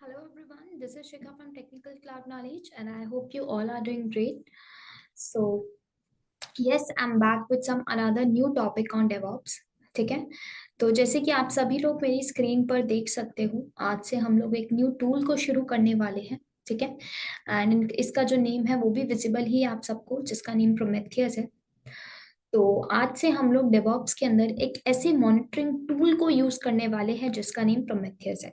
Hello everyone, this is Shikha from Technical Cloud Knowledge and I hope you all are doing great. So yes, I'm back with some another new topic on DevOps. ठीक है, तो जैसे कि आप सभी लोग मेरी screen पर देख सकते हो, आज से हम लोग एक न्यू टूल को शुरू करने वाले हैं. ठीक है, एंड इसका जो नेम है वो भी विजिबल ही है आप सबको, जिसका नेम प्रोमेथियस है. तो आज से हम लोग डेवऑप्स के अंदर एक ऐसे मॉनिटरिंग टूल को यूज करने वाले हैं जिसका नेम प्रोमेथियस है.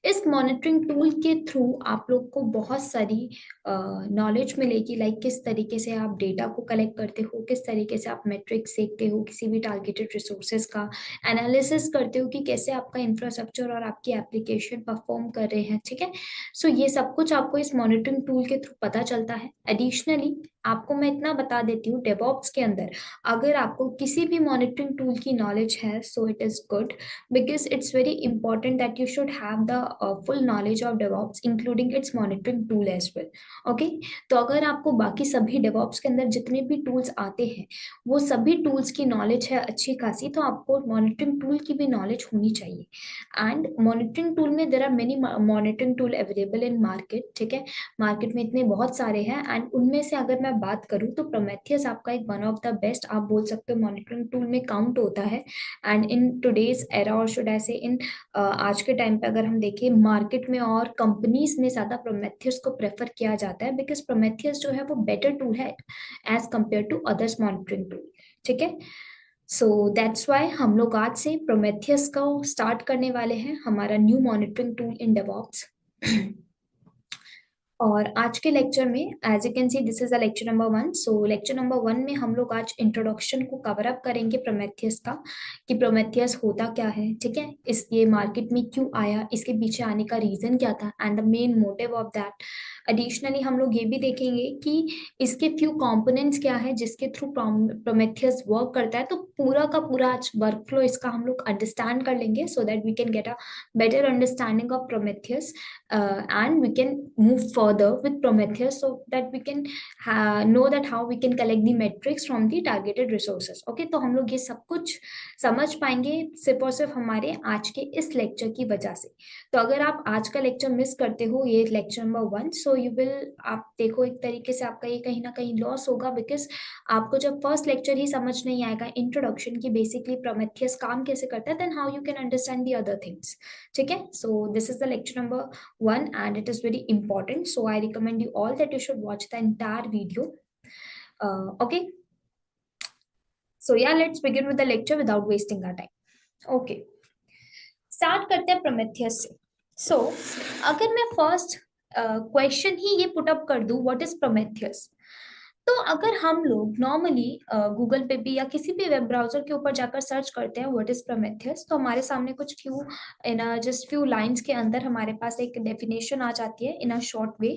इस मॉनिटरिंग टूल के थ्रू आप लोग को बहुत सारी नॉलेज मिलेगी, लाइक किस तरीके से आप डेटा को कलेक्ट करते हो, किस तरीके से आप मेट्रिक्स देखते हो, किसी भी टारगेटेड रिसोर्सेज का एनालिसिस करते हो कि कैसे आपका इंफ्रास्ट्रक्चर और आपकी एप्लीकेशन परफॉर्म कर रहे हैं. ठीक है, सो ये सब कुछ आपको इस मॉनिटरिंग टूल के थ्रू पता चलता है. एडिशनली आपको मैं इतना बता देती हूँ, डेवऑप्स के अंदर अगर आपको किसी भी मॉनिटरिंग टूल की नॉलेज है so it is good, because it's very important that you should have the full knowledge of DevOps including its monitoring tool as well. Okay, तो अगर आपको बाकी सभी डेवऑप्स के अंदर जितने भी टूल्स आते हैं वो सभी टूल्स की नॉलेज है अच्छी खासी, तो आपको मॉनिटरिंग टूल की भी नॉलेज होनी चाहिए. एंड मॉनिटरिंग टूल में there are many monitoring tool available in market. ठीक है, मार्केट में इतने बहुत सारे हैं एंड उनमें से अगर मैं बात करूँ तो प्रोमेथियस आपका एक वन ऑफ द बेस्ट आप बोल सकते हो मॉनिटरिंग टूल में काउंट होता है. एंड इन टुडेज एरा और शुड ऐसे इन आज के टाइम पे अगर हम देखें मार्केट में और कंपनीज में ज्यादा प्रोमेथियस को प्रेफर किया जाता है, बिकॉज प्रोमेथियस जो है वो बेटर टूल है as compared to others monitoring tool. ठीक है, सो दैट्स वाई हम लोग आज से प्रोमेथियस का स्टार्ट करने वाले हैं, हमारा new monitoring tool in DevOps. और आज के लेक्चर में as you can see this is the lecture number 1. So lecture number 1 में हम लोग आज इंट्रोडक्शन को कवर अप करेंगे प्रोमेथियस का, कि प्रोमेथियस होता क्या है. ठीक है, इस ये मार्केट में क्यों आया, इसके पीछे आने का रीजन क्या था and the main motive of that. Additionally हम लोग ये भी देखेंगे कि इसके फ्यू कंपोनेंट्स क्या है जिसके थ्रू प्रोमेथियस वर्क करता है. तो पूरा का पूरा आज वर्क फ्लो इसका हम लोग अंडरस्टैंड कर लेंगे so that we can get a better understanding of Prometheus and we can move further with Prometheus so that we can know that how we can collect the metrics from the targeted resources. Okay, तो हम लोग ये सब कुछ समझ पाएंगे सिर्फ और सिर्फ हमारे आज के इस लेक्चर की वजह से. तो अगर आप आज का लेक्चर मिस करते हो, ये lecture number 1, so you will, आप देखो एक तरीके से आपका ये कहीं ना कहीं लॉस होगा, बिकॉज आपको जब फर्स्ट लेक्चर ही समझ नहीं आएगा इंट्रोडक्शन की बेसिकली प्रोमेथियस काम कैसे करता है, then how you can understand the other things. ठीक है, so this is the lecture number 1 and it is very important, so I recommend you all that you should watch the entire video. Okay, so yeah, let's begin with the lecture without wasting our time. Okay, start करते हैं Prometheus से. so अगर मैं first question ही ये put up कर दूं, what is Prometheus. तो अगर हम लोग नॉर्मली गूगल पे भी या किसी भी वेब ब्राउजर के ऊपर जाकर सर्च करते हैं व्हाट इज प्रोमेथियस, तो हमारे सामने कुछ few in just few lines के अंदर हमारे पास एक डेफिनेशन आ जाती है इन अ शॉर्ट वे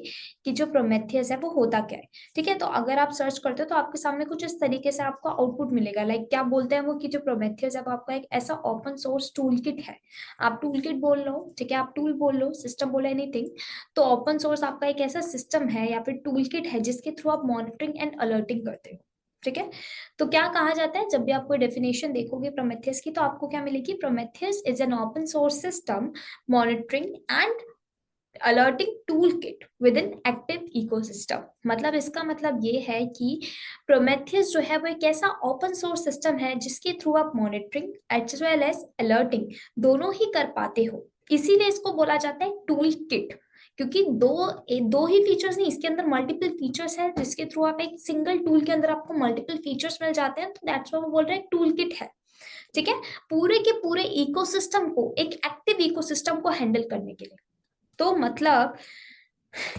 कि जो प्रोमेथियस है वो होता क्या है. ठीक है, तो अगर आप सर्च करते हो तो आपके सामने कुछ इस तरीके से आपको आउटपुट मिलेगा. लाइक क्या बोलते हैं वो कि जो प्रोमेथियस है वो आपका एक ऐसा ओपन सोर्स टूल किट है. आप टूल किट बोल लो, ठीक है, आप टूल बोल लो, सिस्टम बोलो, एनीथिंग. तो ओपन सोर्स आपका एक ऐसा सिस्टम है या फिर टूल किट है जिसके थ्रू आप मॉनिटरिंग एंड अलर्टिंग करते हो. ठीक है, तो क्या कहा जाता है, जब भी आप कोई डेफिनेशन देखोगे प्रोमेथियस की तो आपको क्या मिलेगी, Prometheus is an open source system monitoring and alerting tool kit with in active ecosystem. मतलब इसका मतलब ये है कि प्रोमेथियस जो है वो एक ऐसा ओपन सोर्स सिस्टम है जिसके थ्रू आप monitoring as well as alerting दोनों ही कर पाते हो. इसीलिए इसको बोला जाता है टूल किट, क्योंकि दो ही फीचर्स नहीं, इसके अंदर मल्टीपल फीचर्स है जिसके थ्रू आप एक सिंगल टूल के अंदर आपको मल्टीपल फीचर्स मिल जाते हैं. तो दैट्स व्हाई वो बोल रहे हैं टूल किट है. ठीक है, पूरे के पूरे इकोसिस्टम को, एक एक्टिव इकोसिस्टम को हैंडल करने के लिए. तो मतलब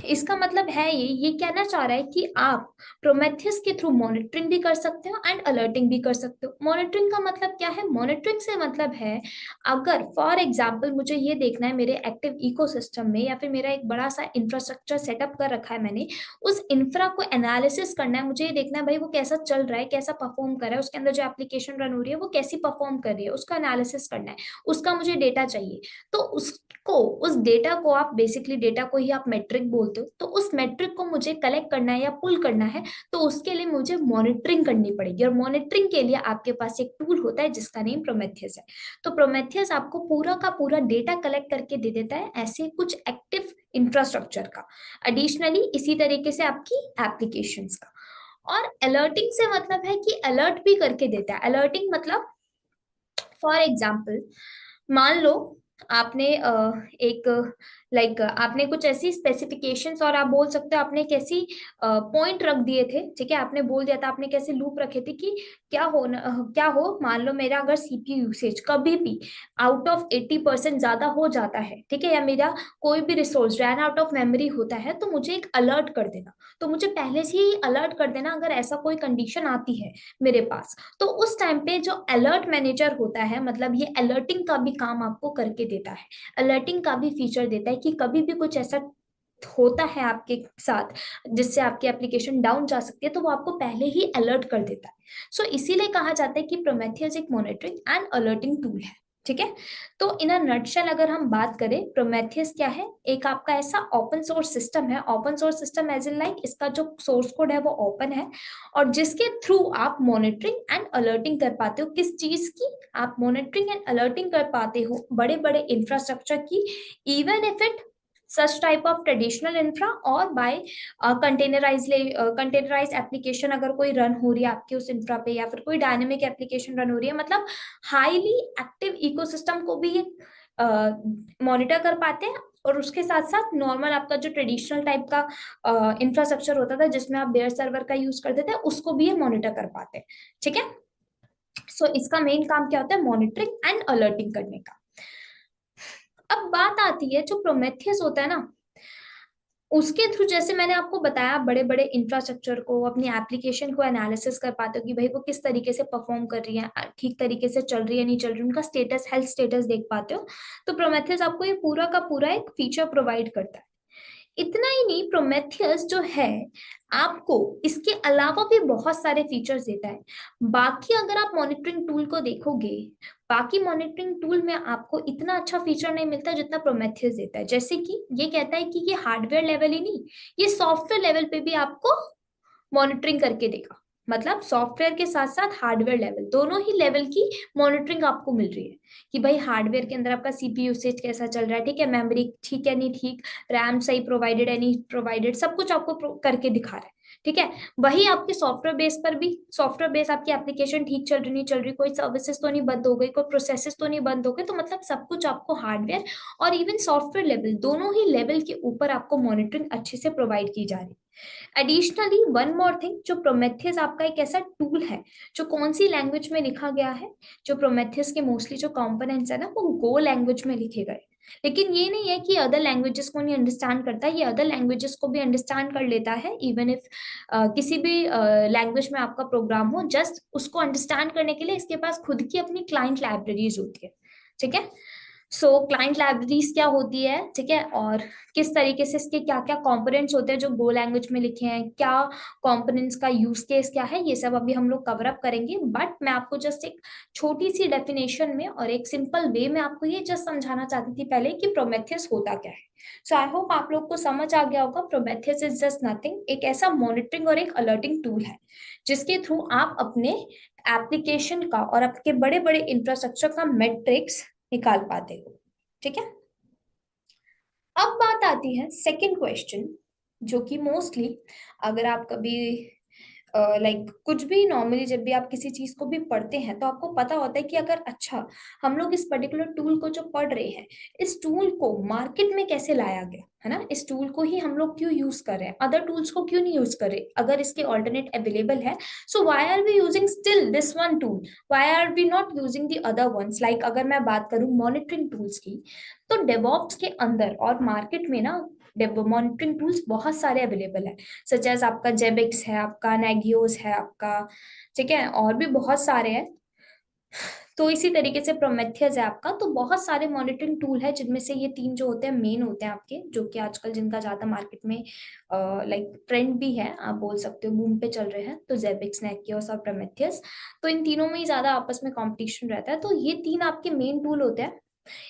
इसका मतलब है ये कहना चाह रहा है कि आप प्रोमेथियस के थ्रू मॉनिटरिंग भी कर सकते हो एंड अलर्टिंग भी कर सकते हो. मॉनिटरिंग का मतलब क्या है, मॉनिटरिंग से मतलब है अगर फॉर एग्जांपल मुझे ये देखना है मेरे एक्टिव इकोसिस्टम में या फिर मेरा एक बड़ा सा इंफ्रास्ट्रक्चर सेटअप कर रखा है मैंने, उस इंफ्रा को एनालिसिस करना है, मुझे ये देखना है भाई वो कैसा चल रहा है, कैसा परफॉर्म कर रहा है, उसके अंदर जो एप्लीकेशन रन हो रही है वो कैसी परफॉर्म कर रही है, उसका एनालिसिस करना है, उसका मुझे डेटा चाहिए. तो उस डेटा को आप बेसिकली, डेटा को ही आप मेट्रिक बोलते हो, तो उस मेट्रिक को मुझे कलेक्ट करना है या पुल करना है, तो उसके लिए मुझे मॉनिटरिंग करनी पड़ेगी. और मॉनिटरिंग के लिए आपके पास एक टूल होता है जिसका नेम प्रोमेथियस है. तो प्रोमेथियस आपको पूरा का पूरा डेटा कलेक्ट करके दे देता है ऐसे कुछ एक्टिव इंफ्रास्ट्रक्चर का, एडिशनली इसी तरीके से आपकी एप्लीकेशंस का। और अलर्टिंग से मतलब है कि अलर्ट भी करके देता है। अलर्टिंग मतलब फॉर एग्जाम्पल, मान लो आपने एक आपने कुछ ऐसी स्पेसिफिकेशंस, और आप बोल सकते हो आपने कैसी पॉइंट रख दिए थे, ठीक है, आपने बोल दिया था, आपने कैसे लूप रखे थे कि क्या हो, मान लो मेरा अगर सीपीयू यूसेज कभी भी आउट ऑफ 80% ज्यादा हो जाता है, ठीक है, या मेरा कोई भी resource ran out of memory होता है, तो मुझे एक अलर्ट कर देना। तो मुझे पहले से ही अलर्ट कर देना अगर ऐसा कोई कंडीशन आती है मेरे पास। तो उस टाइम पे जो अलर्ट मैनेजर होता है, मतलब ये अलर्टिंग का भी काम आपको करके देता है, अलर्टिंग का भी फीचर देता है कि कभी भी कुछ ऐसा होता है आपके साथ जिससे आपकी एप्लीकेशन डाउन जा सकती है, तो वो आपको पहले ही अलर्ट कर देता है। सो इसीलिए कहा जाता है कि प्रोमेथियस एक मॉनिटरिंग एंड अलर्टिंग टूल है, ठीक है। तो इन अ नटशेल अगर हम बात करें, प्रोमेथियस क्या है, एक आपका ऐसा ओपन सोर्स सिस्टम है। Open source system as in like इसका जो सोर्स कोड है वो ओपन है, और जिसके थ्रू आप मॉनिटरिंग एंड अलर्टिंग कर पाते हो। किस चीज की? आप मॉनिटरिंग एंड अलर्टिंग कर पाते हो बड़े बड़े इंफ्रास्ट्रक्चर की, even if it such type of traditional infra or by containerise application अगर कोई रन हो रही है आपके उस इंफ्रा पे, या फिर कोई डायनेमिक एप्लीकेशन रन हो रही है, मतलब हाईली एक्टिव इकोसिस्टम को भी ये मॉनिटर कर पाते हैं। और उसके साथ साथ नॉर्मल आपका जो ट्रेडिशनल टाइप का इंफ्रास्ट्रक्चर होता था जिसमें आप बेयर सर्वर का यूज करते थे, उसको भी ये मॉनिटर कर पाते हैं, ठीक है। सो इसका मेन काम क्या होता है? मॉनिटरिंग एंड अलर्टिंग करने का। अब बात आती है जो प्रोमेथियस होता है ना, उसके थ्रू जैसे मैंने आपको बताया बड़े बड़े इंफ्रास्ट्रक्चर को, अपनी एप्लीकेशन को एनालिसिस कर पाते हो कि भाई वो किस तरीके से परफॉर्म कर रही है, ठीक तरीके से चल रही है नहीं चल रही, उनका स्टेटस, हेल्थ स्टेटस देख पाते हो। तो प्रोमेथियस आपको ये पूरा का पूरा एक फीचर प्रोवाइड करता है। इतना ही नहीं, प्रोमेथियस जो है आपको इसके अलावा भी बहुत सारे फीचर्स देता है। बाकी अगर आप मॉनिटरिंग टूल को देखोगे, बाकी मॉनिटरिंग टूल में आपको इतना अच्छा फीचर नहीं मिलता जितना प्रोमेथियस देता है। जैसे कि ये कहता है कि ये हार्डवेयर लेवल ही नहीं, ये सॉफ्टवेयर लेवल पे भी आपको मॉनिटरिंग करके देगा। मतलब सॉफ्टवेयर के साथ साथ हार्डवेयर लेवल, दोनों ही लेवल की मॉनिटरिंग आपको मिल रही है कि भाई हार्डवेयर के अंदर आपका सीपीयू यूसेज कैसा चल रहा है, ठीक है, मेमोरी ठीक है नहीं ठीक, रैम सही प्रोवाइडेड है नहीं प्रोवाइडेड, सब कुछ आपको करके दिखा रहा है, ठीक है। वही आपके सॉफ्टवेयर बेस पर भी, सॉफ्टवेयर बेस आपकी एप्लीकेशन ठीक चल रही नहीं चल रही, कोई सर्विसेज तो नहीं बंद हो गई, कोई प्रोसेसेस तो नहीं बंद हो गए, तो मतलब सब कुछ आपको हार्डवेयर और इवन सॉफ्टवेयर लेवल, दोनों ही लेवल के ऊपर आपको मॉनिटरिंग अच्छे से प्रोवाइड की जा रही है। एडिशनली वन मोर थिंग, जो प्रोमेथियस आपका एक ऐसा टूल है जो कौन सी लैंग्वेज में लिखा गया है, जो प्रोमेथियस के मोस्टली जो कंपोनेंट्स है ना वो गो लैंग्वेज में लिखे गए। लेकिन ये नहीं है कि अदर लैंग्वेजेस को नहीं अंडरस्टैंड करता, ये अदर लैंग्वेजेस को भी अंडरस्टैंड कर लेता है। इवन इफ किसी भी लैंग्वेज में आपका प्रोग्राम हो, जस्ट उसको अंडरस्टैंड करने के लिए इसके पास खुद की अपनी क्लाइंट लाइब्रेरीज होती है, ठीक है। सो क्लाइंट लाइब्रेरीज क्या होती है, ठीक है, और किस तरीके से इसके क्या क्या कंपोनेंट्स होते हैं जो गो लैंग्वेज में लिखे हैं, क्या कंपोनेंट्स का यूज केस क्या है, ये सब अभी हम लोग कवर अप करेंगे। बट मैं आपको जस्ट एक छोटी सी डेफिनेशन में और एक सिंपल वे में आपको ये जस्ट समझाना चाहती थी पहले कि प्रोमेथियस होता क्या है। सो आई होप आप लोग को समझ आ गया होगा। प्रोमेथियस इज जस्ट नथिंग, एक ऐसा मॉनिटरिंग और एक अलर्टिंग टूल है जिसके थ्रू आप अपने एप्लीकेशन का और आपके बड़े बड़े इंफ्रास्ट्रक्चर का मेट्रिक्स निकाल पाते हो, ठीक है। अब बात आती है सेकंड क्वेश्चन, जो कि मोस्टली अगर आप कभी कुछ भी नॉर्मली जब भी आप किसी चीज को भी पढ़ते हैं तो आपको पता होता है कि अगर अच्छा हम लोग इस पर्टिकुलर टूल को जो पढ़ रहे हैं, इस टूल को मार्केट में कैसे लाया गया है ना, इस टूल को ही हम लोग क्यों यूज कर रहे हैं, अदर टूल्स को क्यों नहीं यूज कर रहे, अगर इसके ऑल्टरनेट अवेलेबल है। So why are we using still this one tool, why are we not using the other ones. Like अगर मैं बात करूं मॉनिटरिंग टूल्स की, तो डेवॉप्स के अंदर और मार्केट में ना मॉनिटरिंग टूल्स बहुत सारे अवेलेबल है, सच एज आपका जेबिक्स है, आपका नेगियोस है आपका, ठीक है, और भी बहुत सारे हैं। तो इसी तरीके से प्रोमेथियस है आपका। तो बहुत सारे मॉनिटरिंग टूल है जिनमें से ये तीन जो होते हैं मेन होते हैं आपके, जो कि आजकल जिनका ज्यादा मार्केट में ट्रेंड भी है, आप बोल सकते हो बूम पे चल रहे हैं, तो जेबिक्स, नेकियोस और प्रोमेथियस। तो इन तीनों में ही ज्यादा आपस में कंपटीशन रहता है। तो ये तीन आपके मेन टूल होते हैं।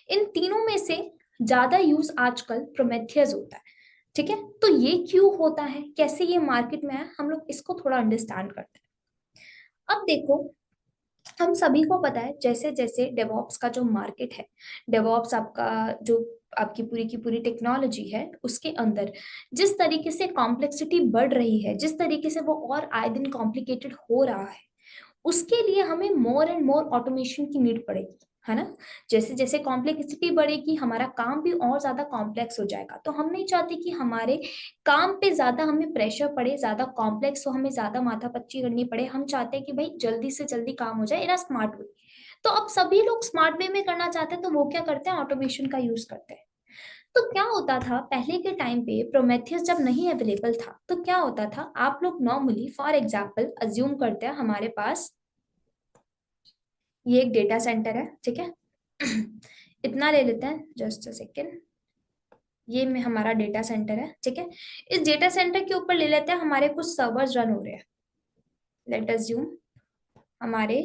इन तीनों में से ज्यादा यूज आजकल प्रोमेथियस होता है, ठीक है। तो ये क्यों होता है, कैसे ये मार्केट में है, हम लोग इसको थोड़ा अंडरस्टैंड करते हैं। अब देखो, हम सभी को पता है जैसे जैसे डेवॉप्स का जो मार्केट है, डेवॉप्स आपका जो आपकी पूरी की पूरी टेक्नोलॉजी है उसके अंदर जिस तरीके से कॉम्प्लेक्सिटी बढ़ रही है, जिस तरीके से वो और आए दिन कॉम्प्लिकेटेड हो रहा है, उसके लिए हमें मोर एंड मोर ऑटोमेशन की नीड पड़ेगी, है ना। जैसे जैसे कॉम्प्लेक्सिटी बढ़ेगी हमारा काम भी और ज्यादा कॉम्प्लेक्स हो जाएगा। तो हम नहीं चाहते कि हमारे काम पे ज्यादा हमें प्रेशर पड़े, ज्यादा कॉम्प्लेक्स हो, हमें ज्यादा माथापच्ची करनी पड़े। हम चाहते हैं कि भाई जल्दी से जल्दी काम हो जाए इन अ स्मार्ट वे। तो अब सभी लोग स्मार्ट वे में करना चाहते हैं, तो वो क्या करते हैं, ऑटोमेशन का यूज करते हैं। तो क्या होता था पहले के टाइम पे, प्रोमेथियस जब नहीं अवेलेबल था तो क्या होता था, आप लोग नॉर्मली फॉर एग्जांपल अज्यूम करते हैं हमारे पास ये एक डेटा सेंटर है, ठीक है। इतना ले लेते हैं, जस्ट अ सेकेंड। ये में हमारा डेटा सेंटर है, ठीक है। इस डेटा सेंटर के ऊपर ले लेते हैं हमारे कुछ सर्वर्स रन हो रहे हैं। लेट अज्यूम हमारे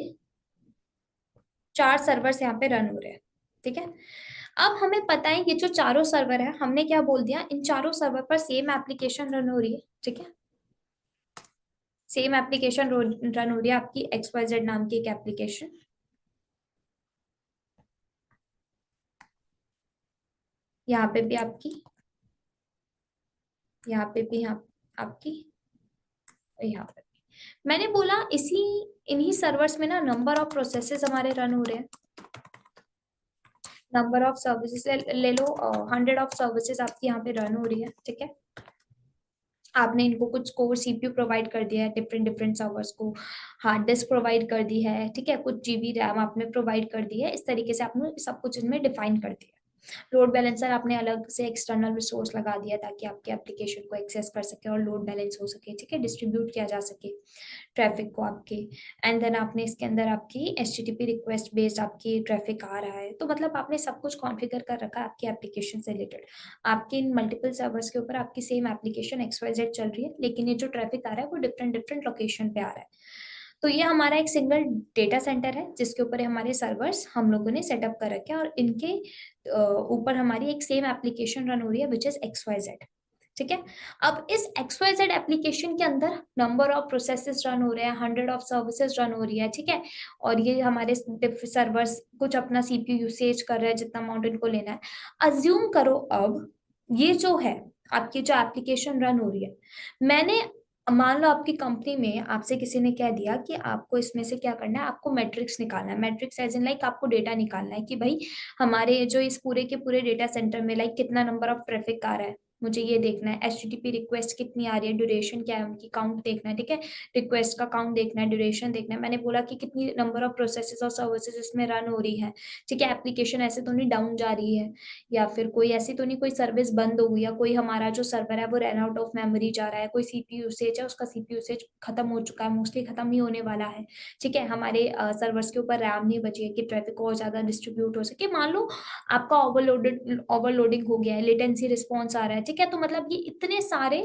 4 सर्वर्स यहाँ पे रन हो रहे हैं, ठीक है। अब हमें पता है ये जो चारों सर्वर है, हमने क्या बोल दिया, इन चारों सर्वर पर सेम एप्लीकेशन रन हो रही है, ठीक है। सेम एप्लीकेशन रन हो रही है, आपकी XYZ नाम की एक एप्लीकेशन। यहाँ पे भी आपकी, यहाँ पे भी यहाँ आपकी, यहाँ पे भी। मैंने बोला इसी इन्हीं सर्वर्स में ना नंबर ऑफ प्रोसेसेस हमारे रन हो रहे हैं। नंबर ऑफ सर्विसेज ले लो, 100 ऑफ सर्विसेज आपकी यहाँ पे रन हो रही है, ठीक है। आपने इनको कुछ कोर CPU प्रोवाइड कर दिया है, डिफरेंट डिफरेंट सर्वर्स को हार्ड डिस्क प्रोवाइड कर दी है, ठीक है। कुछ GB रैम आपने प्रोवाइड कर दी है। इस तरीके से आपने सब कुछ इनमें डिफाइन कर दिया। लोड बैलेंसर आपने अलग से एक्सटर्नल रिसोर्स लगा दिया ताकि आपके एप्लीकेशन को एक्सेस कर सके और लोड बैलेंस हो सके, ठीक है, डिस्ट्रीब्यूट किया जा सके ट्रैफिक को आपके। एंड देन आपने इसके अंदर आपकी HTTP रिक्वेस्ट बेस्ड आपकी ट्रैफिक आ रहा है। तो मतलब आपने सब कुछ कॉन्फ़िगर कर रखा है आपकी एप्लीकेशन से रिलेटेड। आपके इन मल्टीपल सर्वर्स के ऊपर आपकी सेम एप्लीकेशन XYZ चल रही है, लेकिन ये जो ट्रैफिक आ रहा है वो डिफरेंट डिफरेंट लोकेशन पे आ रहा है। तो ये हमारा एक सिंगल डेटा सेंटर है जिसके ऊपर हमारे सर्वर्स हम लोगों ने सेटअप कर रखे हैं, और इनके ऊपर हमारी एक सेम एप्लीकेशन रन हो रही है विच इज XYZ, ठीक है। अब इस XYZ एप्लीकेशन के अंदर नंबर ऑफ प्रोसेसेस रन हो रहे हैं, 100 ऑफ सर्विसेज रन हो रही है, ठीक है। और ये हमारे सर्वर्स कुछ अपना CPU यूसेज कर रहे हैं जितना अमाउंट इनको लेना है। अज्यूम करो अब ये जो है आपकी जो एप्लीकेशन रन हो रही है, मैंने मान लो आपकी कंपनी में आपसे किसी ने कह दिया कि आपको इसमें से क्या करना है, आपको मैट्रिक्स निकालना है। मैट्रिक्स एज इन लाइक आपको डेटा निकालना है कि भाई हमारे जो इस पूरे के पूरे डेटा सेंटर में लाइक कितना नंबर ऑफ ट्रैफिक आ रहा है, मुझे ये देखना है। HTTP रिक्वेस्ट कितनी आ रही है, ड्यूरेशन क्या है उनकी, काउंट देखना है, ठीक है। रिक्वेस्ट का काउंट देखना है, ड्यूरेशन देखना है। मैंने बोला कि कितनी नंबर ऑफ प्रोसेसेस और सर्विसेज इसमें रन हो रही है, ठीक है। एप्लीकेशन ऐसे तो नहीं डाउन जा रही है, या फिर कोई ऐसी तो नहीं कोई सर्विस बंद हो गई, या कोई हमारा जो सर्वर है वो रन आउट ऑफ मेमोरी जा रहा है, कोई CPU यूसेज है उसका CPU यूसेज खत्म हो चुका है, मोस्टली खत्म ही होने वाला है, ठीक है। हमारे सर्वर्स के ऊपर रैम नहीं बची है कि ट्रैफिक और ज्यादा डिस्ट्रीब्यूट हो सके। मान लो आपका ओवरलोडिंग हो गया है, लेटेंसी रिस्पॉन्स आ रहा है, ठीक है। तो मतलब ये इतने सारे,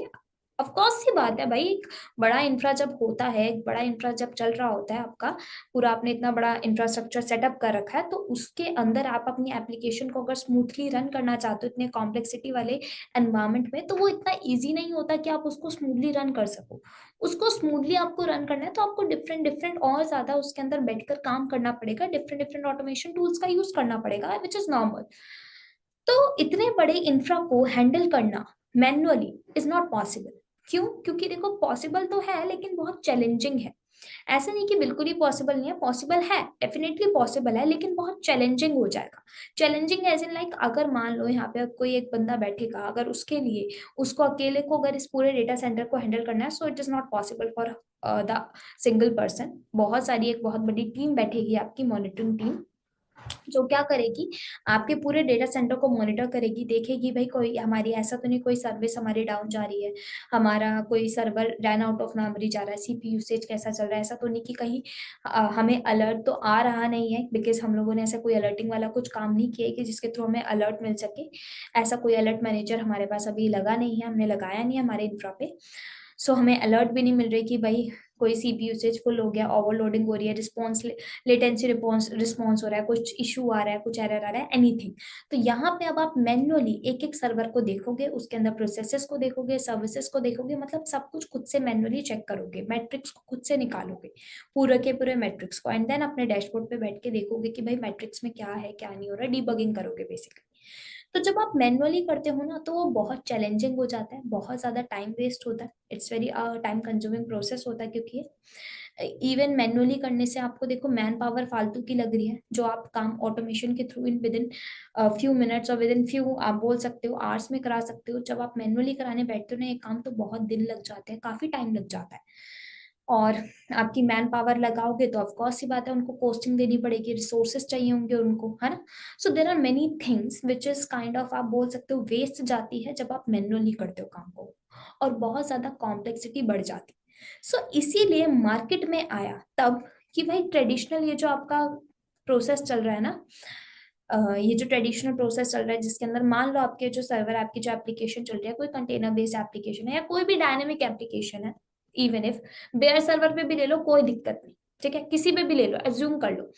ऑफ कोर्स सी बात है भाई, एक बड़ा इंफ्रा जब होता है, एक बड़ा इंफ्रा जब चल रहा होता है आपका पूरा, आपने इतना बड़ा इंफ्रास्ट्रक्चर सेटअप कर रखा है, तो उसके अंदर आप अपनी एप्लीकेशन को अगर स्मूथली रन करना चाहते हो इतने कॉम्प्लेक्सिटी वाले एनवायरमेंट में, तो वो इतना इजी नहीं होता कि आप उसको स्मूथली रन कर सको। उसको स्मूथली आपको रन करना है तो आपको डिफरेंट डिफरेंट और ज्यादा उसके अंदर बैठकर काम करना पड़ेगा, डिफरेंट डिफरेंट ऑटोमेशन टूल्स का यूज करना पड़ेगा, विच इज नॉर्मल। तो इतने बड़े इंफ्रा को हैंडल करना मैन्युअली इज नॉट पॉसिबल। क्यों? क्योंकि देखो पॉसिबल तो है लेकिन बहुत चैलेंजिंग है। ऐसा नहीं कि बिल्कुल ही पॉसिबल नहीं है, पॉसिबल है, डेफिनेटली पॉसिबल है, लेकिन बहुत चैलेंजिंग हो जाएगा। चैलेंजिंग एज इन लाइक अगर मान लो यहाँ पे कोई एक बंदा बैठेगा, अगर उसके लिए उसको अकेले को अगर इस पूरे डेटा सेंटर को हैंडल करना है, so it is not possible for the single person. बहुत सारी एक बहुत बड़ी टीम बैठेगी, आपकी मॉनिटरिंग टीम, जो क्या करेगी, आपके पूरे डेटा सेंटर को मॉनिटर करेगी, देखेगी भाई कोई हमारी ऐसा तो नहीं कोई सर्विस हमारी डाउन जा रही है, हमारा कोई server run out of memory जा रहा है, CPU यूसेज कैसा चल रहा है, ऐसा तो नहीं कि कहीं हमें अलर्ट तो आ रहा नहीं है, बिकॉज हम लोगों ने ऐसा कोई अलर्टिंग वाला कुछ काम नहीं किया है कि जिसके थ्रू हमें अलर्ट मिल सके। ऐसा कोई अलर्ट मैनेजर हमारे पास अभी लगा नहीं है, हमने लगाया नहीं है हमारे इंफ्रा पे। सो हमें अलर्ट भी नहीं मिल रही कि भाई कोई CPU यूसेज फुल हो गया, ओवरलोडिंग हो रही है, रिस्पॉन्स लेटेंसी रिस्पॉन्स हो रहा है, कुछ इशू आ रहा है, कुछ एरर आ रहा है, एनीथिंग। तो यहाँ पे अब आप मैन्युअली एक एक सर्वर को देखोगे, उसके अंदर प्रोसेसेस को देखोगे, सर्विसेज को देखोगे, मतलब सब कुछ खुद से मैन्युअली चेक करोगे, मैट्रिक्स को खुद से निकालोगे, पूरे के पूरे मैट्रिक्स को, एंड देन अपने डैशबोर्ड पे बैठ के देखोगे कि भाई मैट्रिक्स में क्या है क्या नहीं हो रहा है, डीबगिंग करोगे बेसिकली। तो जब आप मैनुअली करते हो ना तो वो बहुत चैलेंजिंग हो जाता है, बहुत ज्यादा टाइम वेस्ट होता है, it's very time consuming process होता है, क्योंकि इवन मैनुअली करने से आपको देखो मैन पावर फालतू की लग रही है, जो आप काम ऑटोमेशन के through in with in few minutes और विद इन फ्यू आप बोल सकते हो आवर्स में करा सकते हो। जब आप मैनुअली कराने बैठते हो ना एक काम, तो बहुत दिन लग जाते हैं, काफी टाइम लग जाता है। और आपकी मैन पावर लगाओगे तो ऑफकोर्स सी बात है, उनको कॉस्टिंग देनी पड़ेगी, रिसोर्सेज चाहिए होंगे उनको, है ना। So there are many things which is kind of, आप बोल सकते हो वेस्ट जाती है जब आप मैनुअली करते हो काम को, और बहुत ज्यादा कॉम्प्लेक्सिटी बढ़ जाती है। सो इसीलिए मार्केट में आया तब कि भाई ट्रेडिशनल ये जो आपका प्रोसेस चल रहा है ना, ये जो ट्रेडिशनल प्रोसेस चल रहा है जिसके अंदर मान लो आपके जो सर्वर आपकी जो एप्लीकेशन चल रही है, कोई कंटेनर बेस्ड एप्लीकेशन है या कोई भी डायनेमिक एप्लीकेशन है, इवन इफ बेयर सर्वर पे भी ले लो कोई दिक्कत नहीं, ठीक है, किसी पे भी ले लो, एज्यूम कर लो।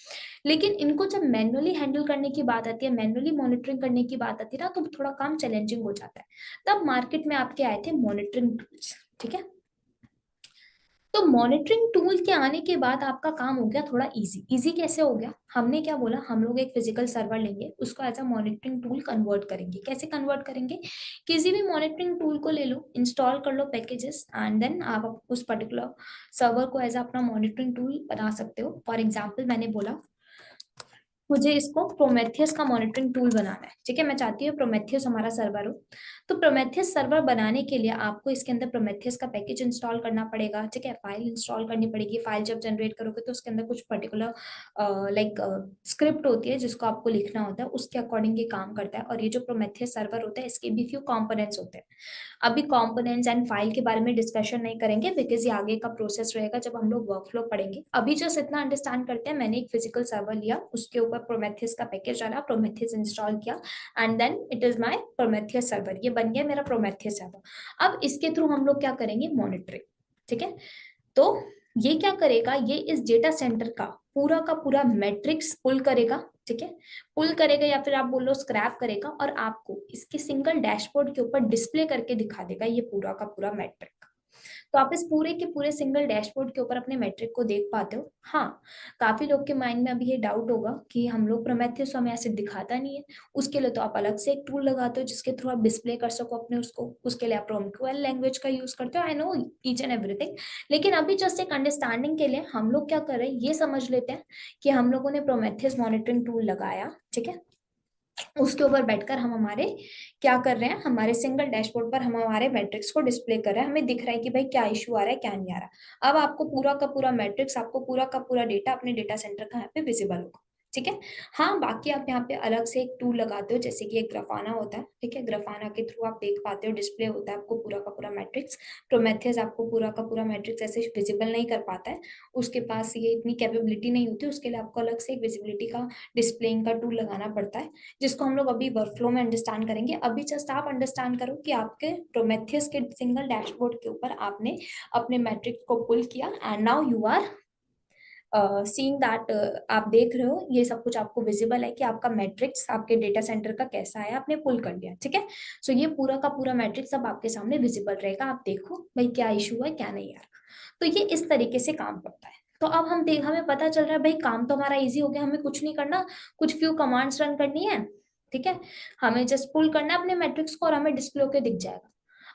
लेकिन इनको जब मैनुअली हैंडल करने की बात आती है, मैनुअली मॉनिटरिंग करने की बात आती है ना, तो थोड़ा काम चैलेंजिंग हो जाता है। तब मार्केट में आपके आए थे मॉनिटरिंग टूल्स, ठीक है। तो मॉनिटरिंग टूल के आने के बाद आपका काम हो गया थोड़ा इजी। इजी कैसे हो गया, हमने क्या बोला, हम लोग एक फिजिकल सर्वर लेंगे, उसको as a monitoring tool convert करेंगे। कैसे कन्वर्ट करेंगे, किसी भी मॉनिटरिंग टूल को ले लो, इंस्टॉल कर लो पैकेजेस, एंड देन आप उस पर्टिकुलर सर्वर को एज अपना मॉनिटरिंग टूल बना सकते हो। फॉर एग्जाम्पल मैंने बोला मुझे इसको प्रोमेथियस का मॉनिटरिंग टूल बनाना है, ठीक है, मैं चाहती हूँ प्रोमेथियस हमारा सर्वर हो। तो प्रोमेथियस सर्वर बनाने के लिए आपको इसके अंदर प्रोमेथियस का पैकेज इंस्टॉल करना पड़ेगा, ठीक है, फाइल इंस्टॉल करनी पड़ेगी। फाइल जब जनरेट करोगे तो उसके अंदर कुछ पर्टिकुलर लाइक स्क्रिप्ट होती है जिसको आपको लिखना होता है, उसके अकॉर्डिंग ये काम करता है। और ये जो प्रोमेथियस सर्वर होता है इसके भी फ्यू कॉम्पोनेंट्स होते हैं। अभी कंपोनेंट्स एंड फाइल के बारे में डिस्कशन नहीं करेंगे, बिकॉज ये आगे का प्रोसेस रहेगा जब हम लोग वर्कफ्लो पढ़ेंगे। अभी जस्ट इतना अंडरस्टैंड करते हैं, मैंने एक फिजिकल सर्वर लिया, उसके ऊपर प्रोमेथियस का पैकेज डाला, प्रोमेथियस इंस्टॉल किया, and then it is my Prometheus server, ये बन गया मेरा प्रोमेथियस सर्वर। अब इसके थ्रू हम लोग क्या करेंगे, मॉनिटरिंग, ठीक है। तो ये क्या करेगा, ये इस डेटा सेंटर का पूरा मैट्रिक्स पुल करेगा, ठीक है, पुल करेगा या फिर आप बोलो स्क्रैप करेगा, और आपको इसके सिंगल डैशबोर्ड के ऊपर डिस्प्ले करके दिखा देगा ये पूरा का पूरा मैट्रिक। तो आप इस पूरे के पूरे सिंगल डैशबोर्ड के ऊपर अपने मैट्रिक को देख पाते हो। हाँ, काफी लोग के माइंड में अभी ये डाउट होगा कि हम लोग प्रोमेथियस हमें ऐसे दिखाता नहीं है, उसके लिए तो आप अलग से एक टूल लगाते हो जिसके थ्रू आप डिस्प्ले कर सको अपने उसको, उसके लिए आप PromQL लैंग्वेज का यूज करते हो, I know each and everything. लेकिन अभी जस्ट एक अंडरस्टैंडिंग के लिए हम लोग क्या कर रहे हैं, ये समझ लेते हैं कि हम लोगों ने प्रोमेथियस मॉनिटरिंग टूल लगाया, ठीक है, उसके ऊपर बैठकर हम हमारे क्या कर रहे हैं, हमारे सिंगल डैशबोर्ड पर हम हमारे मैट्रिक्स को डिस्प्ले कर रहे हैं, हमें दिख रहा है कि भाई क्या इशू आ रहा है क्या नहीं आ रहा। अब आपको पूरा का पूरा मैट्रिक्स, आपको पूरा का पूरा डेटा अपने डेटा सेंटर का यहाँ पे विजिबल होगा, ठीक है। हाँ, बाकी आप यहाँ पे अलग से एक टूल लगाते हो, जैसे कि एक ग्राफाना होता है, ठीक है, ग्राफाना के थ्रू आप देख पाते हो, डिस्प्ले होता है आपको पूरा का पूरा मैट्रिक्स। प्रोमेथियस आपको पूरा का पूरा मैट्रिक्स ऐसे विजिबल नहीं कर पाता है, उसके पास ये इतनी कैपेबिलिटी नहीं होती, उसके लिए आपको अलग से एक विजिबिलिटी का डिस्प्लेइंग का टूल लगाना पड़ता है, जिसको हम लोग अभी वर्कफ्लो में अंडरस्टैंड करेंगे। अभी जस्ट आप अंडरस्टैंड करो कि आपके प्रोमेथियस के सिंगल डैशबोर्ड के ऊपर आपने अपने मैट्रिक्स को पुल किया, and now you are seeing that, आप देख रहे हो ये सब कुछ आपको विजिबल है कि आपका मैट्रिक्स आपके डेटा सेंटर का कैसा है, आपने पुल कर लिया, ठीक है। सो ये पूरा का पूरा मैट्रिक्स अब आपके सामने विजिबल रहेगा, आप देखो भाई क्या इशू है क्या नहीं आ रहा। तो ये इस तरीके से काम करता है। तो अब हम देख, हमें पता चल रहा है भाई काम तो हमारा इजी हो गया, हमें कुछ नहीं करना, कुछ फ्यू कमांड्स रन करनी है, ठीक है, हमें जस्ट पुल करना है अपने मैट्रिक्स को और हमें डिस्प्ले होके दिख जाएगा।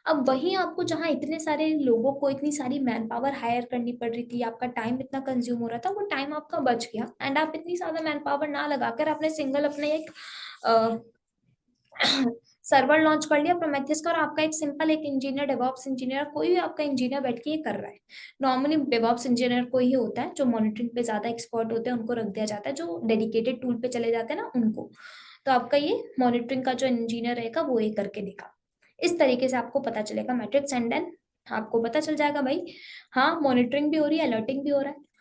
अब वहीं आपको जहां इतने सारे लोगों को इतनी सारी मैन पावर हायर करनी पड़ रही थी, आपका टाइम इतना कंज्यूम हो रहा था, वो टाइम आपका बच गया, एंड आप इतनी ज्यादा मैन पावर ना लगाकर आपने सिंगल अपने एक सर्वर लॉन्च कर लिया प्रोमेथियस का, और आपका एक सिंपल एक इंजीनियर, डेवऑप्स इंजीनियर, कोई भी आपका इंजीनियर बैठ के ये कर रहा है। नॉर्मली डेवऑप्स इंजीनियर को ही होता है, जो मॉनिटरिंग पे ज्यादा एक्सपर्ट होते हैं उनको रख दिया जाता है, जो डेडिकेटेड टूल पे चले जाते हैं ना उनको। तो आपका ये मॉनिटरिंग का जो इंजीनियर रहेगा वो ये करके दिखा, इस तरीके से आपको पता चलेगा मैट्रिक्स, एंड देन आपको पता चल जाएगा भाई हाँ मॉनिटरिंग भी हो रही है, अलर्टिंग भी हो रहा है।